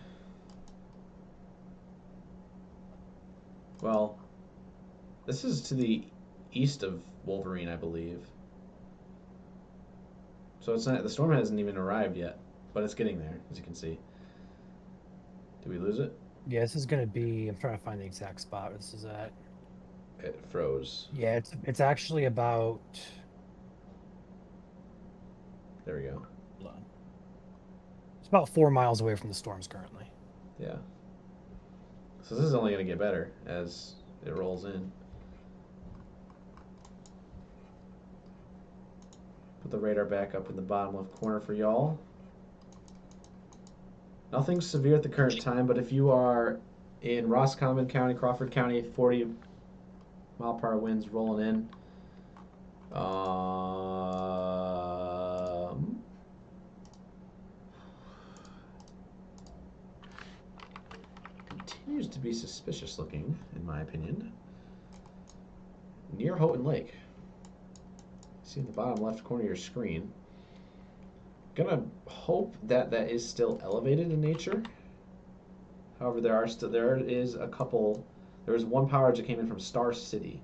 Speaker 1: Well, this is to the east of Wolverine, I believe. So it's not, the storm hasn't even arrived yet, but it's getting there, as you can see. Did we lose it?
Speaker 2: Yeah, this is gonna be. I'm trying to find the exact spot where this is at.
Speaker 1: It froze.
Speaker 2: Yeah, it's actually about.
Speaker 1: There we go.
Speaker 2: Hold on. It's about 4 miles away from the storms currently.
Speaker 1: Yeah. So this is only going to get better as it rolls in. Put the radar back up in the bottom left corner for y'all. Nothing severe at the current time, but if you are in Roscommon County, Crawford County, 40-mile-per-hour winds rolling in. Continues to be suspicious looking, in my opinion. Near Houghton Lake. See in the bottom left corner of your screen. Gonna hope that that is still elevated in nature. However, there is a couple. There was one power that came in from Star City.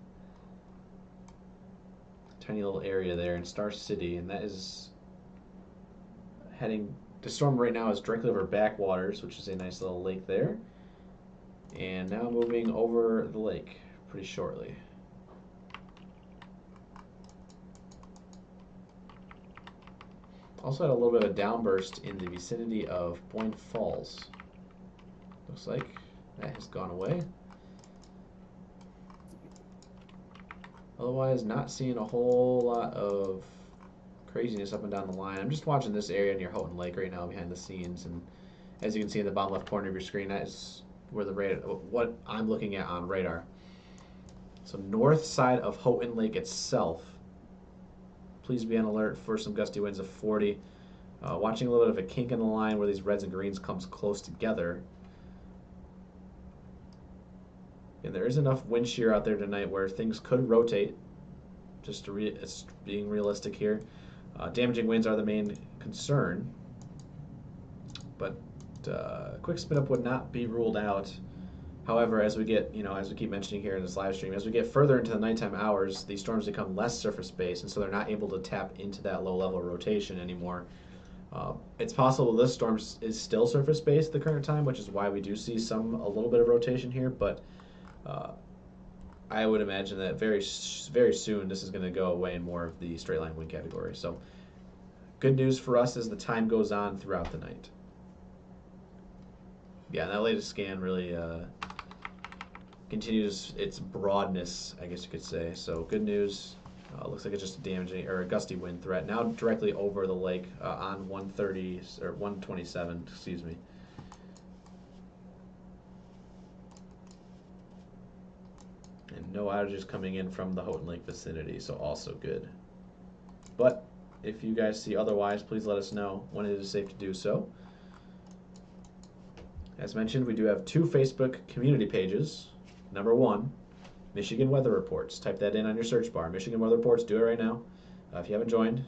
Speaker 1: Tiny little area there in Star City, and that is heading. The storm right now is directly over Backwaters, which is a nice little lake there, and now moving over the lake pretty shortly. Also had a little bit of a downburst in the vicinity of Boyne Falls. Looks like that has gone away. Otherwise, not seeing a whole lot of craziness up and down the line. I'm just watching this area near Houghton Lake right now behind the scenes, and as you can see in the bottom left corner of your screen, that is where the radar, what I'm looking at on radar. So north side of Houghton Lake itself. Please be on alert for some gusty winds of 40. Watching a little bit of a kink in the line where these reds and greens comes close together. And there is enough wind shear out there tonight where things could rotate. Just to it's being realistic here. Damaging winds are the main concern. But quick spin up would not be ruled out. However, as we get, as we keep mentioning here in this live stream, as we get further into the nighttime hours, these storms become less surface-based, and so they're not able to tap into that low-level rotation anymore. It's possible this storm is still surface-based at the current time, which is why we do see a little bit of rotation here, but I would imagine that very, very soon this is going to go away in more of the straight-line wind category. So good news for us as the time goes on throughout the night. Yeah, that latest scan really continues its broadness, I guess you could say. So good news. Looks like it's just a damaging or a gusty wind threat. Now directly over the lake on 130 or 127, excuse me. And no outages coming in from the Houghton Lake vicinity, so also good. But if you guys see otherwise, please let us know when it is safe to do so. As mentioned, we do have 2 Facebook community pages. Number 1, Michigan Weather Reports. Type that in on your search bar. Michigan Weather Reports, do it right now. If you haven't joined,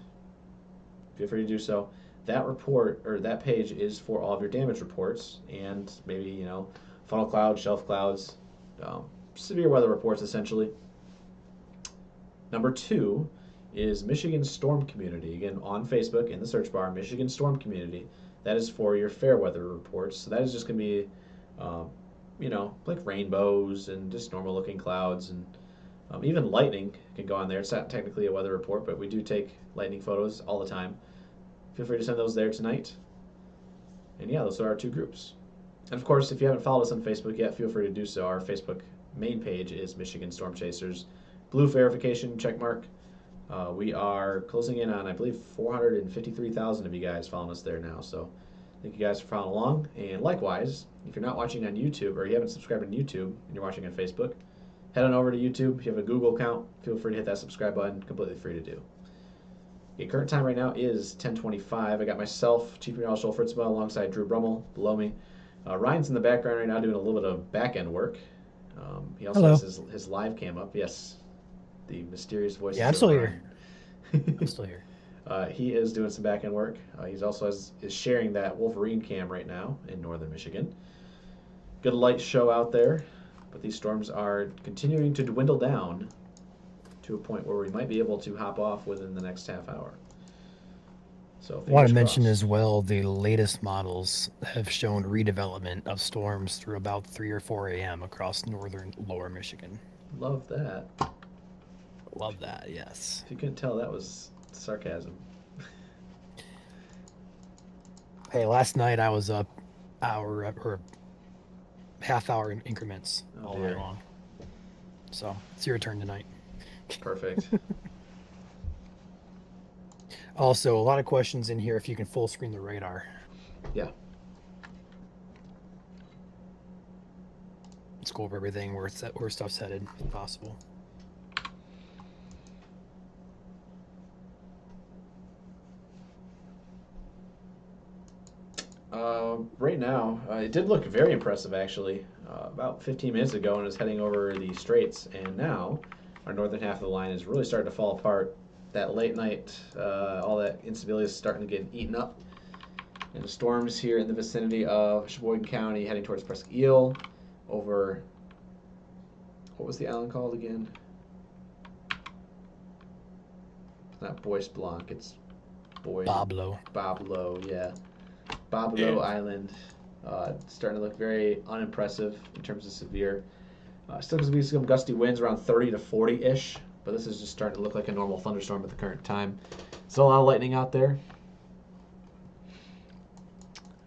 Speaker 1: feel free to do so. That report, or that page, is for all of your damage reports and maybe, you know, funnel clouds, shelf clouds, severe weather reports, essentially. Number 2 is Michigan Storm Community. Again, on Facebook in the search bar, Michigan Storm Community. That is for your fair weather reports. So that is just going to be, you know, like rainbows and just normal looking clouds, and even lightning can go on there. It's not technically a weather report, but we do take lightning photos all the time. Feel free to send those there tonight. And yeah, those are our 2 groups. And of course, if you haven't followed us on Facebook yet, feel free to do so. Our Facebook main page is Michigan Storm Chasers. Blue verification check mark. We are closing in on, I believe, 453,000 of you guys following us there now. So thank you guys for following along. And likewise, if you're not watching on YouTube or you haven't subscribed on YouTube and you're watching on Facebook, head on over to YouTube. If you have a Google account, feel free to hit that subscribe button. Completely free to do. Okay, current time right now is 10:25. I got myself, Chief Meteorologist Joel Fritzma, alongside Drew Brummel below me. Ryan's in the background right now doing a little bit of back-end work. He also has his live cam up. Yes, the mysterious voice.
Speaker 2: Yeah, I'm still here. I'm still here.
Speaker 1: He is doing some back-end work. He's also is sharing that Wolverine cam right now in northern Michigan. Good light show out there, but these storms are continuing to dwindle down to a point where we might be able to hop off within the next half hour. So
Speaker 2: I want to mention as well, the latest models have shown redevelopment of storms through about 3 or 4 a.m. across northern lower Michigan.
Speaker 1: Love that.
Speaker 2: Love that, yes.
Speaker 1: If you couldn't tell, that was sarcasm.
Speaker 2: Hey, last night I was up hour or half-hour increments all night long. So it's your turn tonight.
Speaker 1: Perfect.
Speaker 2: Also, a lot of questions in here if you can full screen the radar.
Speaker 1: Yeah.
Speaker 2: Let's go over everything where stuff's headed, if possible.
Speaker 1: Right now, it did look very impressive, actually. About 15 minutes ago, and it was heading over the straits, and now our northern half of the line is really starting to fall apart. That late night, all that instability is starting to get eaten up. And the storms here in the vicinity of Sheboygan County heading towards Presque Isle over, what was the island called again? It's not Bois Blanc, it's
Speaker 2: Boblo.
Speaker 1: Boblo, yeah. Boblo Island. Starting to look very unimpressive in terms of severe. Still going to be some gusty winds around 30 to 40-ish. But this is just starting to look like a normal thunderstorm at the current time. Still a lot of lightning out there.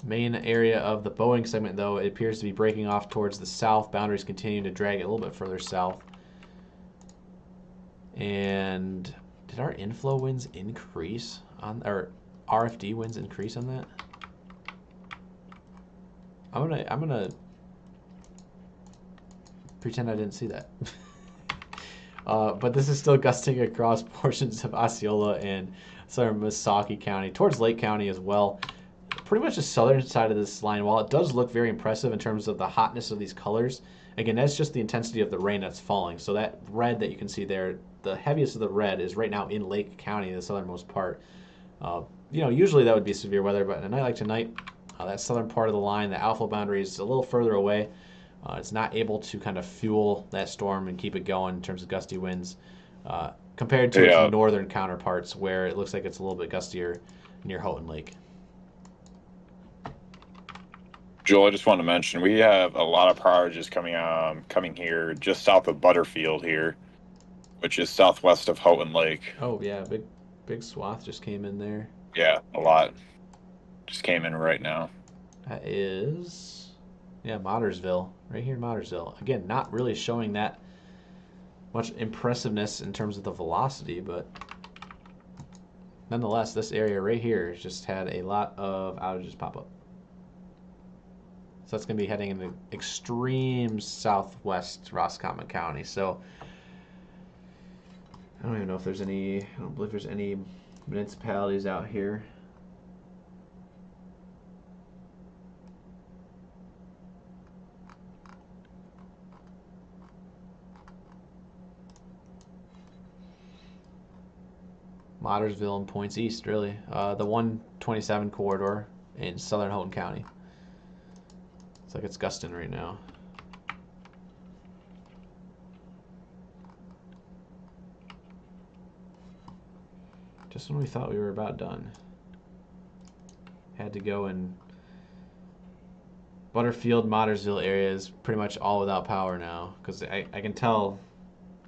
Speaker 1: Main area of the Boeing segment, though, it appears to be breaking off towards the south. Boundaries continuing to drag it a little bit further south. And did our inflow winds increase on, or RFD winds increase on that? I'm gonna pretend I didn't see that. But this is still gusting across portions of Osceola and southern Missaukee County, towards Lake County as well. Pretty much the southern side of this line, while it does look very impressive in terms of the hotness of these colors, again, that's just the intensity of the rain that's falling. So that red that you can see there, the heaviest of the red is right now in Lake County, the southernmost part. You know, usually that would be severe weather, but a night like tonight, that southern part of the line, the outflow boundary is a little further away. It's not able to kind of fuel that storm and keep it going in terms of gusty winds compared to its northern counterparts where it looks like it's a little bit gustier near Houghton Lake.
Speaker 3: Joel, I just want to mention we have a lot of power outages coming here just south of Butterfield here, which is southwest of Houghton Lake.
Speaker 1: Oh yeah, big swath just came in there.
Speaker 3: Yeah, a lot just came in right now.
Speaker 1: That is Yeah, Mottersville, right here in Mottersville. Again, not really showing that much impressiveness in terms of the velocity, but nonetheless, this area right here has just had a lot of outages pop up. So that's going to be heading in the extreme southwest Roscommon County. So I don't even know if there's any, I don't believe there's any municipalities out here. Mottersville and Points East, really. The 127 corridor in southern Houghton County. It's like it's gusting right now. Just when we thought we were about done. Had to go in Butterfield, Mottersville area is pretty much all without power now. Because I can tell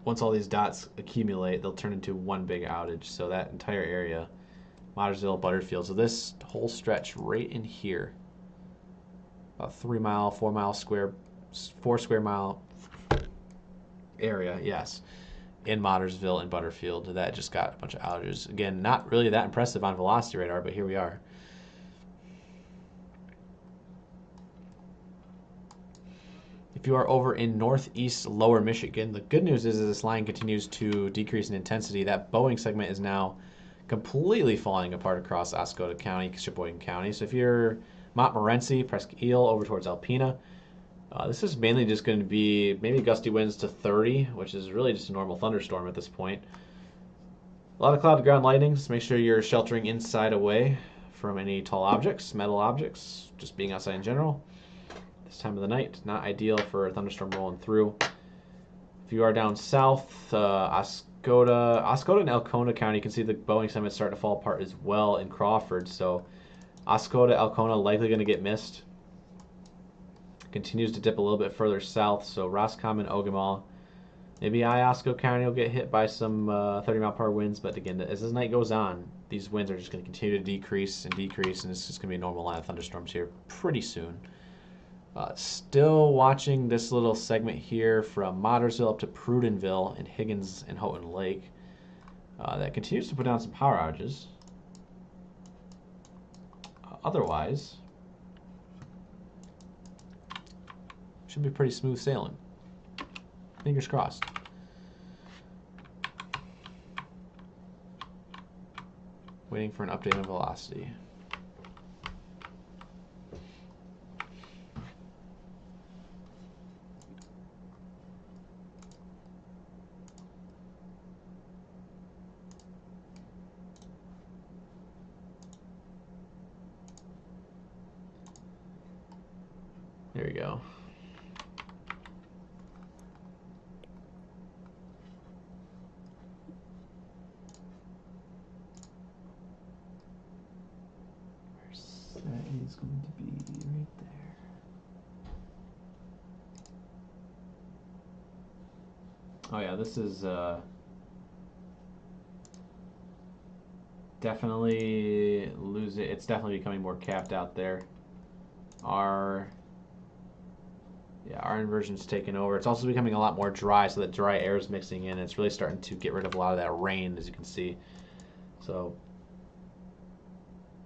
Speaker 1: once all these dots accumulate, they'll turn into one big outage. So that entire area, Mottersville, Butterfield. So this whole stretch right in here, about 3 mile, 4 mile square, 4 square mile area, yes, in Mottersville and Butterfield, that just got a bunch of outages. Again, not really that impressive on velocity radar, but here we are. If you are over in northeast lower Michigan, the good news is this line continues to decrease in intensity. That Boeing segment is now completely falling apart across Oscoda County, Sheboygan County. So if you're Montmorency, Presque Isle, over towards Alpena, this is mainly just going to be maybe gusty winds to 30, which is really just a normal thunderstorm at this point. A lot of cloud to ground lightning, so make sure you're sheltering inside away from any tall objects, metal objects, just being outside in general. This time of the night, not ideal for a thunderstorm rolling through. If you are down south, Oscoda and Alcona County, you can see the Boeing segment starting to fall apart as well in Crawford. So Oscoda, Alcona likely going to get missed. Continues to dip a little bit further south, so Roscommon, Ogemaw, maybe Iosco County will get hit by some 30 mile per hour winds. But again, as this night goes on, these winds are just going to continue to decrease, and it's just going to be a normal line of thunderstorms here pretty soon. Still watching this little segment here from Mottersville up to Prudenville and Higgins and Houghton Lake. That continues to put down some power outages. Otherwise, should be pretty smooth sailing. Fingers crossed. Waiting for an update on velocity. There we go. That is going to be right there. Oh yeah, this is definitely lose it. It's definitely becoming more capped out there. Our inversion's taking over. It's also becoming a lot more dry, so that dry air is mixing in. It's really starting to get rid of a lot of that rain, as you can see. So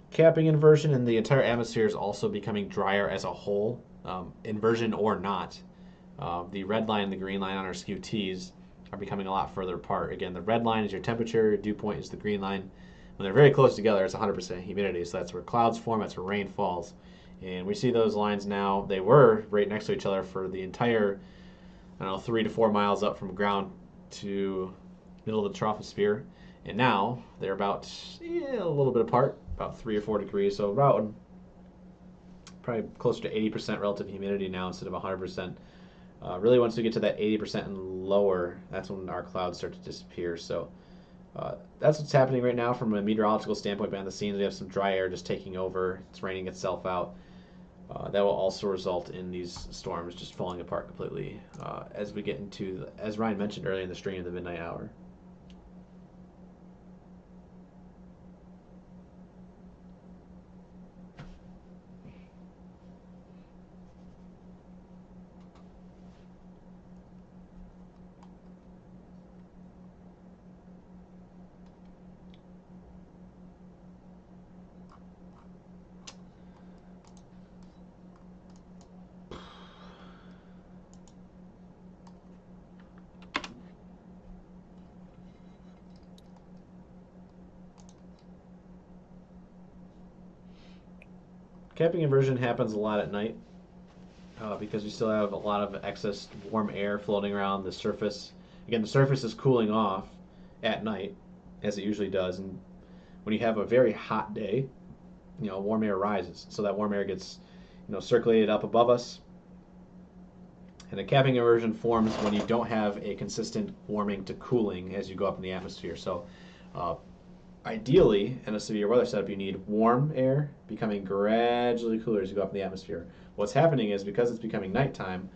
Speaker 1: capping inversion, and the entire atmosphere is also becoming drier as a whole, inversion or not. The red line and the green line on our SKU-Ts are becoming a lot further apart. Again, the red line is your temperature, your dew point is the green line. When they're very close together, it's 100% humidity, so that's where clouds form, that's where rain falls. And we see those lines now, they were right next to each other for the entire, 3 to 4 miles up from ground to middle of the troposphere. And now they're about a little bit apart, about 3 or 4 degrees. So about probably closer to 80% relative humidity now instead of 100%. Really, once we get to that 80% and lower, that's when our clouds start to disappear. So that's what's happening right now from a meteorological standpoint behind the scenes. We have some dry air just taking over. It's raining itself out. That will also result in these storms just falling apart completely as we get into, as Ryan mentioned earlier, in the string of the midnight hour. capping inversion happens a lot at night because you still have a lot of excess warm air floating around the surface. Again, the surface is cooling off at night, as it usually does, and when you have a very hot day, warm air rises, so that warm air gets, circulated up above us, and a capping inversion forms when you don't have a consistent warming to cooling as you go up in the atmosphere. So, ideally, in a severe weather setup, you need warm air becoming gradually cooler as you go up in the atmosphere. What's happening is because it's becoming nighttime,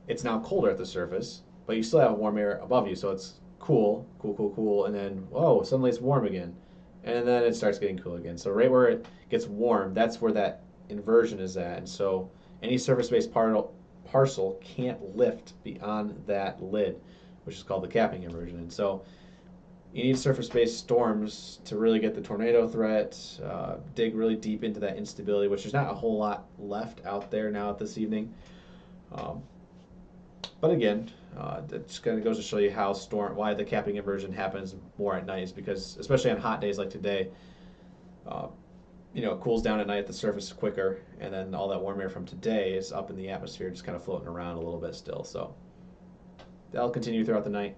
Speaker 1: it's now colder at the surface, but you still have warm air above you, so it's cool, cool, cool, cool, and then, whoa, suddenly it's warm again. And then it starts getting cool again. So right where it gets warm, that's where that inversion is at. And so any surface-based parcel can't lift beyond that lid, which is called the capping inversion. And so you need surface-based storms to really get the tornado threat, dig really deep into that instability, which there's not a whole lot left out there now this evening. But again, it just kind of goes to show you why the capping inversion happens more at night is because, especially on hot days like today, it cools down at night at the surface quicker, and then all that warm air from today is up in the atmosphere, just kind of floating around a little bit still. So that'll continue throughout the night.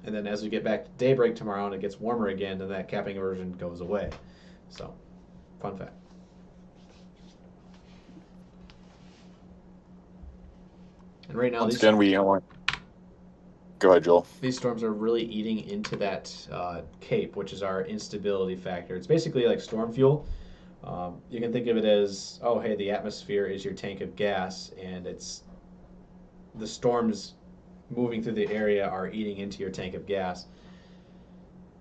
Speaker 1: And then as we get back to daybreak tomorrow and it gets warmer again, then that capping inversion goes away. So, fun fact. And right now,
Speaker 3: Once again, go ahead, Joel.
Speaker 1: These storms are really eating into that cape, which is our instability factor. It's basically like storm fuel. You can think of it as, oh, hey, the atmosphere is your tank of gas, and it's the storms moving through the area are eating into your tank of gas.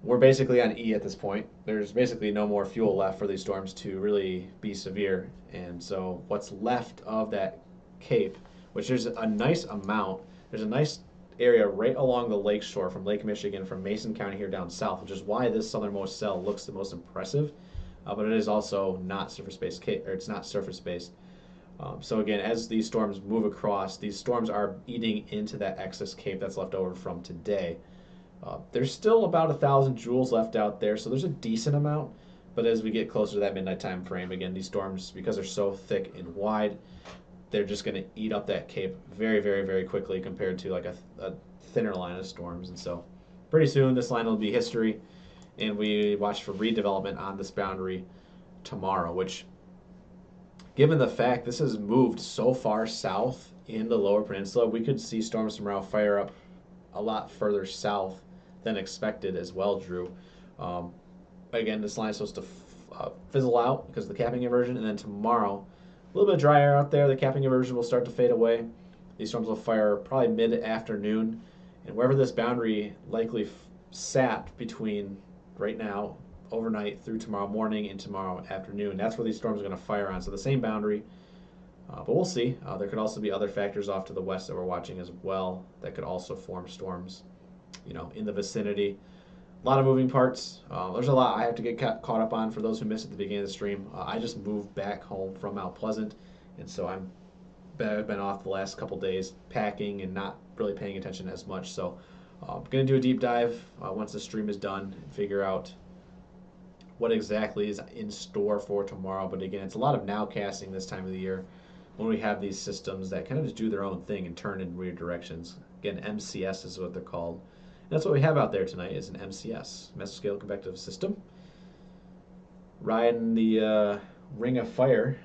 Speaker 1: We're basically on E at this point. There's basically no more fuel left for these storms to really be severe. And so what's left of that cape, which there's a nice amount, there's a nice area right along the lake shore from Lake Michigan, from Mason County here down south, which is why this southernmost cell looks the most impressive. But it is also not surface-based cape, or it's not surface-based. So again, as these storms move across, these storms are eating into that excess cape that's left over from today. There's still about 1,000 joules left out there, so there's a decent amount. But as we get closer to that midnight time frame, again, these storms, because they're so thick and wide, they're just going to eat up that cape very, very, very quickly compared to like a thinner line of storms. And so pretty soon this line will be history, and we watch for redevelopment on this boundary tomorrow, which, given the fact this has moved so far south in the lower peninsula, we could see storms tomorrow fire up a lot further south than expected as well, Drew. Again, this line is supposed to fizzle out because of the capping inversion, and then tomorrow, a little bit of dry air out there, the capping inversion will start to fade away. These storms will fire probably mid-afternoon, and wherever this boundary likely sat between right now, overnight through tomorrow morning and tomorrow afternoon, that's where these storms are going to fire on. So the same boundary, but we'll see. There could also be other factors off to the west that we're watching as well that could also form storms, in the vicinity. A lot of moving parts. There's a lot I have to get caught up on for those who missed at the beginning of the stream. I just moved back home from Mount Pleasant, and so I've been off the last couple days packing and not really paying attention as much. So I'm going to do a deep dive once the stream is done and figure out what exactly is in store for tomorrow. But again, it's a lot of nowcasting this time of the year when we have these systems that kind of just do their own thing and turn in weird directions. Again, MCS is what they're called. And that's what we have out there tonight is an MCS, Mesoscale Convective System. Riding the Ring of Fire,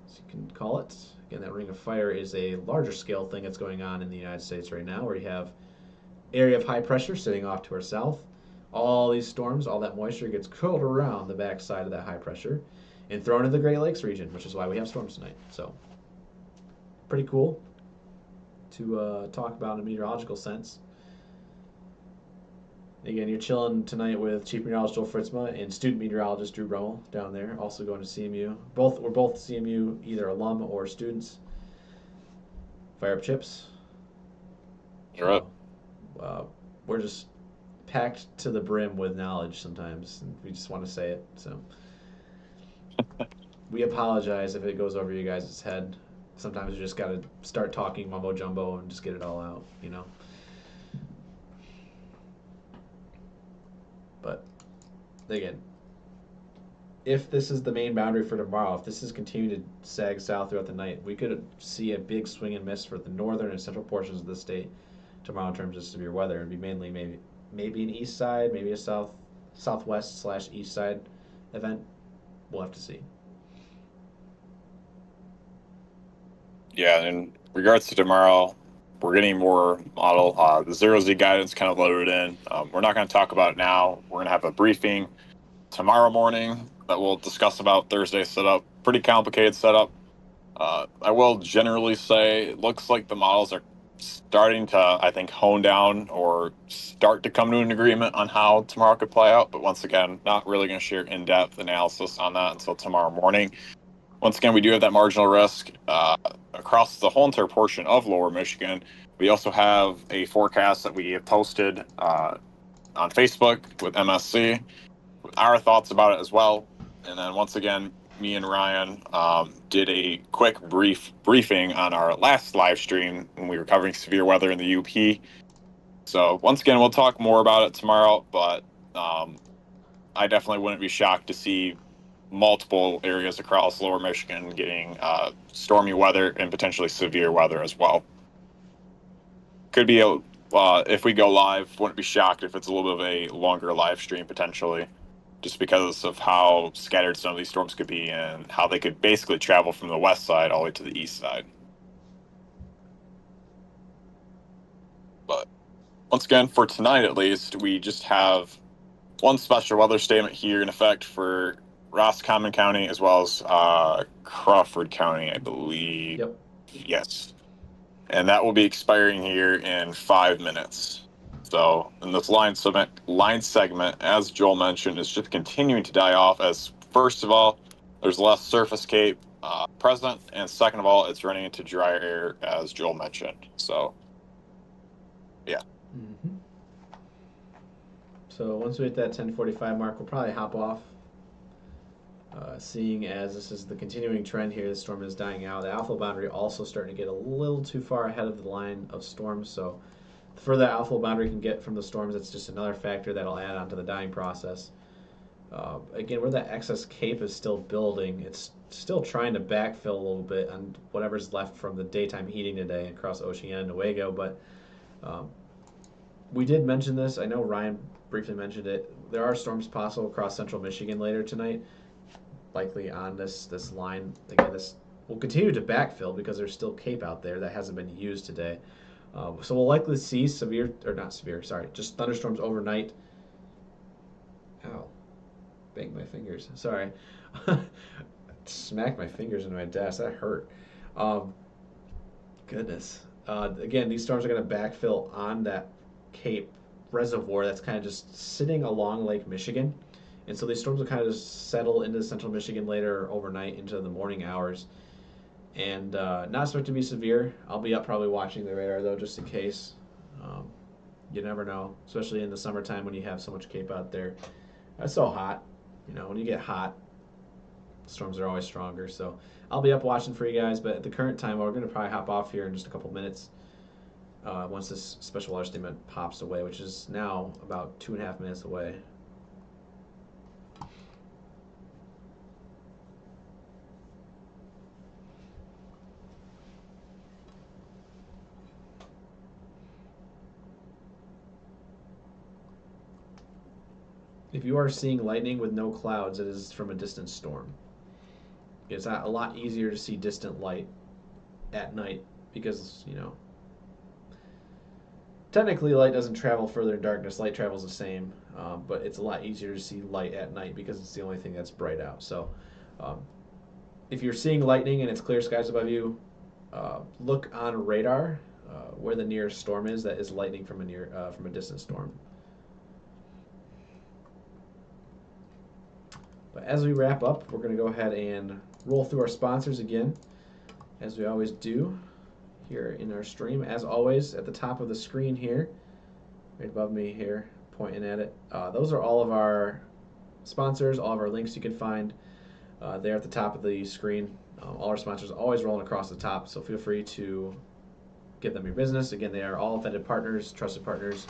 Speaker 1: as you can call it. Again, that Ring of Fire is a larger scale thing that's going on in the United States right now, where you have area of high pressure sitting off to our south. All these storms, all that moisture gets curled around the backside of that high pressure and thrown into the Great Lakes region, which is why we have storms tonight. So, pretty cool to talk about in a meteorological sense. Again, you're chilling tonight with Chief Meteorologist Joel Fritzma and student meteorologist Drew Brummel down there, also going to CMU. We're both CMU, either alum or students. Fire up chips.
Speaker 3: You're up.
Speaker 1: We're just packed to the brim with knowledge sometimes, and we just want to say it. So we apologize if it goes over you guys' head. Sometimes you just got to start talking mumbo jumbo and just get it all out, But again, if this is the main boundary for tomorrow, if this is continuing to sag south throughout the night, we could see a big swing and miss for the northern and central portions of the state tomorrow in terms of severe weather. It'd be mainly maybe an east side, maybe a southwest / east side event. We'll have to see.
Speaker 3: Yeah, in regards to tomorrow, we're getting more model. The 0Z guidance kind of loaded in. We're not going to talk about it now. We're going to have a briefing tomorrow morning that we'll discuss about Thursday's setup. Pretty complicated setup. I will generally say it looks like the models are starting to, I think, hone down or start to come to an agreement on how tomorrow could play out. But once again, not really going to share in-depth analysis on that until tomorrow morning. Once again, we do have that marginal risk across the whole entire portion of Lower Michigan. We also have a forecast that we have posted on Facebook with MSC, with our thoughts about it as well. And then once again, me and Ryan did a quick briefing on our last live stream when we were covering severe weather in the UP. So once again, we'll talk more about it tomorrow, but I definitely wouldn't be shocked to see multiple areas across Lower Michigan getting stormy weather and potentially severe weather as well. Could be if we go live, wouldn't be shocked if it's a little bit of a longer live stream potentially, just because of how scattered some of these storms could be and how they could basically travel from the west side all the way to the east side. But once again, for tonight at least, we just have one special weather statement here in effect for Roscommon County as well as Crawford County, I believe.
Speaker 1: Yep.
Speaker 3: Yes. And that will be expiring here in 5 minutes. So, in this line segment, as Joel mentioned, is just continuing to die off as, first of all, there's less surface cape present, and second of all, it's running into drier air, as Joel mentioned. So, yeah.
Speaker 1: Mm-hmm. So once we hit that 10:45 mark, we'll probably hop off. Seeing as this is the continuing trend here, the storm is dying out. The outflow boundary also starting to get a little too far ahead of the line of storms. So the further that outflow boundary can get from the storms, that's just another factor that'll add on to the dying process. Again, where that excess cape is still building, it's still trying to backfill a little bit on whatever's left from the daytime heating today across Oceana and Newaygo. But we did mention this. I know Ryan briefly mentioned it. There are storms possible across central Michigan later tonight, likely on this line. Again, this will continue to backfill because there's still cape out there that hasn't been used today. So we'll likely see just thunderstorms overnight. Ow. Banged my fingers. Sorry. Smacked my fingers into my desk. That hurt. Goodness. Again, these storms are going to backfill on that Cape reservoir that's kind of just sitting along Lake Michigan. And so these storms will kind of just settle into central Michigan later overnight into the morning hours. And not expected to be severe. I'll be up probably watching the radar, though, just in case. You never know, especially in the summertime when you have so much cape out there. It's so hot. When you get hot, storms are always stronger. So I'll be up watching for you guys. But at the current time, we're going to probably hop off here in just a couple minutes once this special weather statement pops away, which is now about 2.5 minutes away. If you are seeing lightning with no clouds, it is from a distant storm. It's a lot easier to see distant light at night because, technically light doesn't travel further in darkness. Light travels the same, but it's a lot easier to see light at night because it's the only thing that's bright out. So if you're seeing lightning and it's clear skies above you, look on radar where the nearest storm is that is lightning from a distant storm. But as we wrap up, we're going to go ahead and roll through our sponsors again, as we always do here in our stream. As always, at the top of the screen here, right above me here, pointing at it, those are all of our sponsors, all of our links you can find there at the top of the screen. All our sponsors are always rolling across the top, so feel free to give them your business. Again, they are all vetted partners, trusted partners,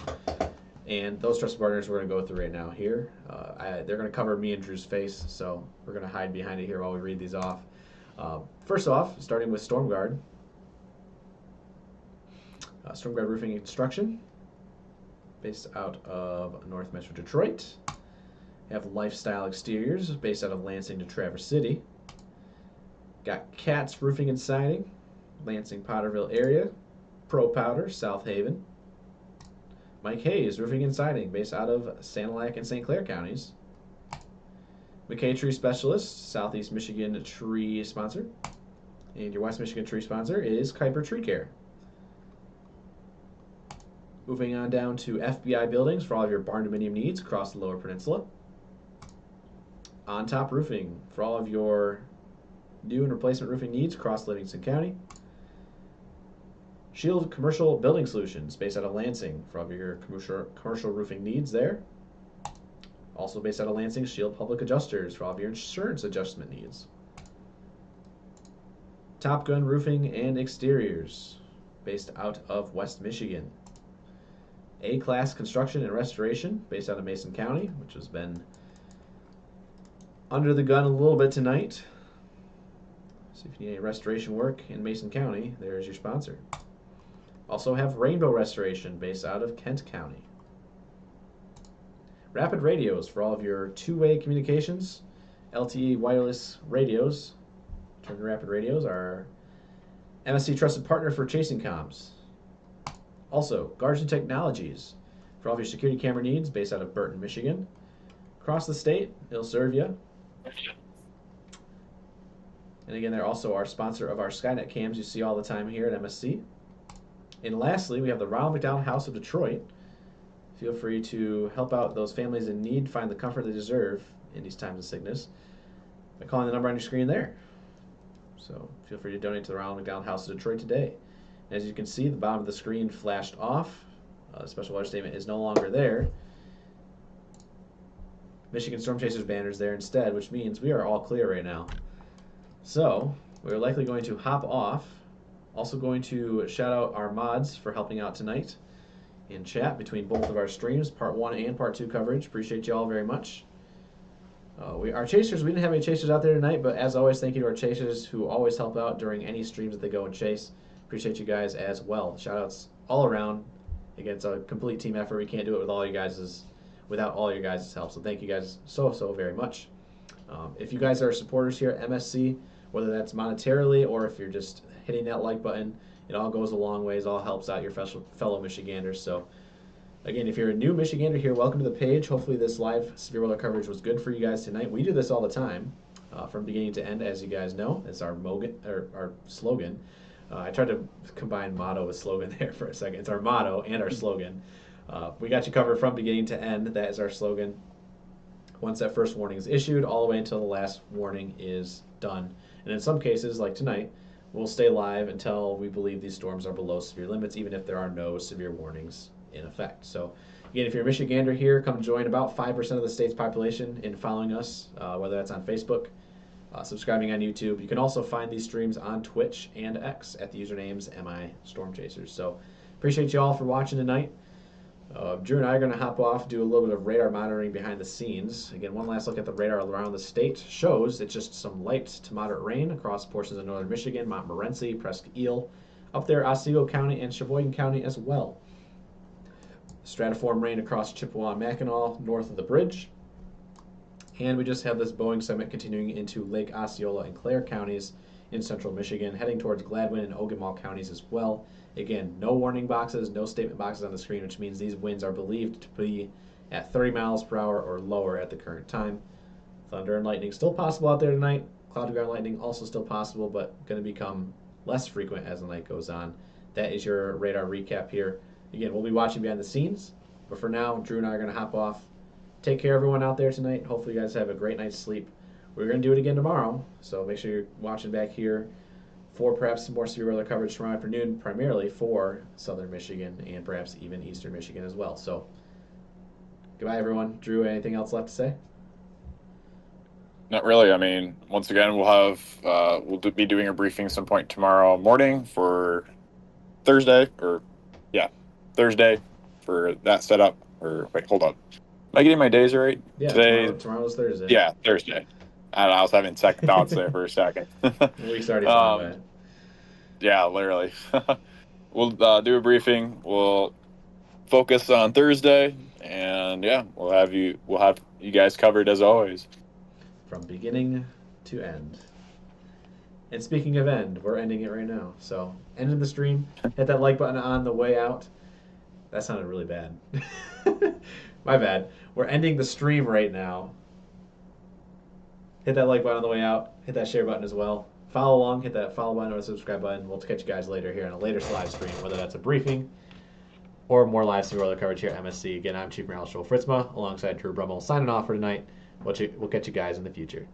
Speaker 1: And those trusted partners we're going to go through right now here. They're going to cover me and Drew's face, so we're going to hide behind it here while we read these off. First off, starting with StormGuard. StormGuard Roofing and Construction, based out of North Metro Detroit. We have Lifestyle Exteriors, based out of Lansing to Traverse City. Got Katz Roofing and Siding, Lansing Potterville area. Pro Powder, South Haven. Mike Hayes Roofing and Siding, based out of Sanilac and St. Clair counties. McKay Tree Specialist, Southeast Michigan tree sponsor. And your West Michigan tree sponsor is Kuiper Tree Care. Moving on down to FBI Buildings for all of your barn dominium needs across the Lower Peninsula. On Top Roofing for all of your new and replacement roofing needs across Livingston County. Shield Commercial Building Solutions, based out of Lansing, for all of your commercial roofing needs there. Also based out of Lansing, Shield Public Adjusters, for all of your insurance adjustment needs. Top Gun Roofing and Exteriors, based out of West Michigan. A-Class Construction and Restoration, based out of Mason County, which has been under the gun a little bit tonight. So if you need any restoration work in Mason County, there's your sponsor. Also have Rainbow Restoration, based out of Kent County. Rapid Radios for all of your two-way communications. LTE wireless radios. Turner Rapid Radios are MSC trusted partner for chasing comms. Also, Guardian Technologies for all of your security camera needs, based out of Burton, Michigan. Across the state, it'll serve you. And again, they're also our sponsor of our Skynet cams you see all the time here at MSC. And lastly, we have the Ronald McDonald House of Detroit. Feel free to help out those families in need find the comfort they deserve in these times of sickness by calling the number on your screen there. So feel free to donate to the Ronald McDonald House of Detroit today. And as you can see, the bottom of the screen flashed off. The special weather statement is no longer there. Michigan Storm Chasers banner is there instead, which means we are all clear right now. So we're likely going to hop off. Also going to shout out our mods for helping out tonight in chat between both of our streams, part 1 and part 2 coverage. Appreciate you all very much. Our chasers, we didn't have any chasers out there tonight, but as always, thank you to our chasers who always help out during any streams that they go and chase. Appreciate you guys as well. Shout outs all around. Again, it's a complete team effort. We can't do it without all your guys' help. So thank you guys so very much. If you guys are supporters here at MSC, whether that's monetarily or if you're just hitting that like button, it all goes a long ways, all helps out your fellow Michiganders. So again, if you're a new Michigander here, welcome to the page. Hopefully this live severe weather coverage was good for you guys tonight. We do this all the time, from beginning to end, as you guys know. It's our slogan. I tried to combine motto with slogan there for a second. It's our motto and our slogan. We got you covered from beginning to end. That is our slogan. Once that first warning is issued, all the way until the last warning is done. And in some cases, like tonight, we'll stay live until we believe these storms are below severe limits, even if there are no severe warnings in effect. So again, if you're a Michigander here, come join about 5% of the state's population in following us, whether that's on Facebook, subscribing on YouTube. You can also find these streams on Twitch and X at the usernames MI Storm Chasers. So appreciate you all for watching tonight. Drew and I are going to hop off, do a little bit of radar monitoring behind the scenes. Again, one last look at the radar around the state shows it's just some light to moderate rain across portions of northern Michigan, Montmorency, Presque Isle, up there Otsego County and Sheboygan County as well. Stratiform rain across Chippewa and Mackinac, north of the bridge. And we just have this Boeing segment continuing into Lake Osceola and Clare counties in central Michigan, heading towards Gladwin and Ogemaw counties as well. Again, no warning boxes, no statement boxes on the screen, which means these winds are believed to be at 30 miles per hour or lower at the current time. Thunder and lightning still possible out there tonight. Cloud to ground lightning also still possible, but going to become less frequent as the night goes on. That is your radar recap here. Again, we'll be watching behind the scenes, but for now, Drew and I are going to hop off. Take care, everyone out there tonight. Hopefully you guys have a great night's sleep. We're going to do it again tomorrow, so make sure you're watching back here for perhaps some more severe weather coverage tomorrow afternoon, primarily for southern Michigan and perhaps even eastern Michigan as well. So, goodbye, everyone. Drew, anything else left to say?
Speaker 3: Not really. I mean, once again, we'll be doing a briefing some point tomorrow morning for Thursday for that setup. or wait, hold up. Am I getting my days right?
Speaker 1: Yeah,
Speaker 3: Today,
Speaker 1: tomorrow's Thursday.
Speaker 3: yeah, Thursday. I don't know, I was having second thoughts there for a second.
Speaker 1: The week's already flown by.
Speaker 3: Yeah, literally. We'll do a briefing. We'll focus on Thursday, and yeah, we'll have you guys covered as always.
Speaker 1: From beginning to end. And speaking of end, we're ending it right now. So, ending the stream. Hit that like button on the way out. That sounded really bad. My bad. We're ending the stream right now. Hit that like button on the way out. Hit that share button as well. Follow along. Hit that follow button or subscribe button. We'll catch you guys later here on a later live stream, whether that's a briefing or more live stream roller coverage here at MSC. Again, I'm Chief Morale Fritzma alongside Drew Brummel signing off for tonight. We'll catch you guys in the future.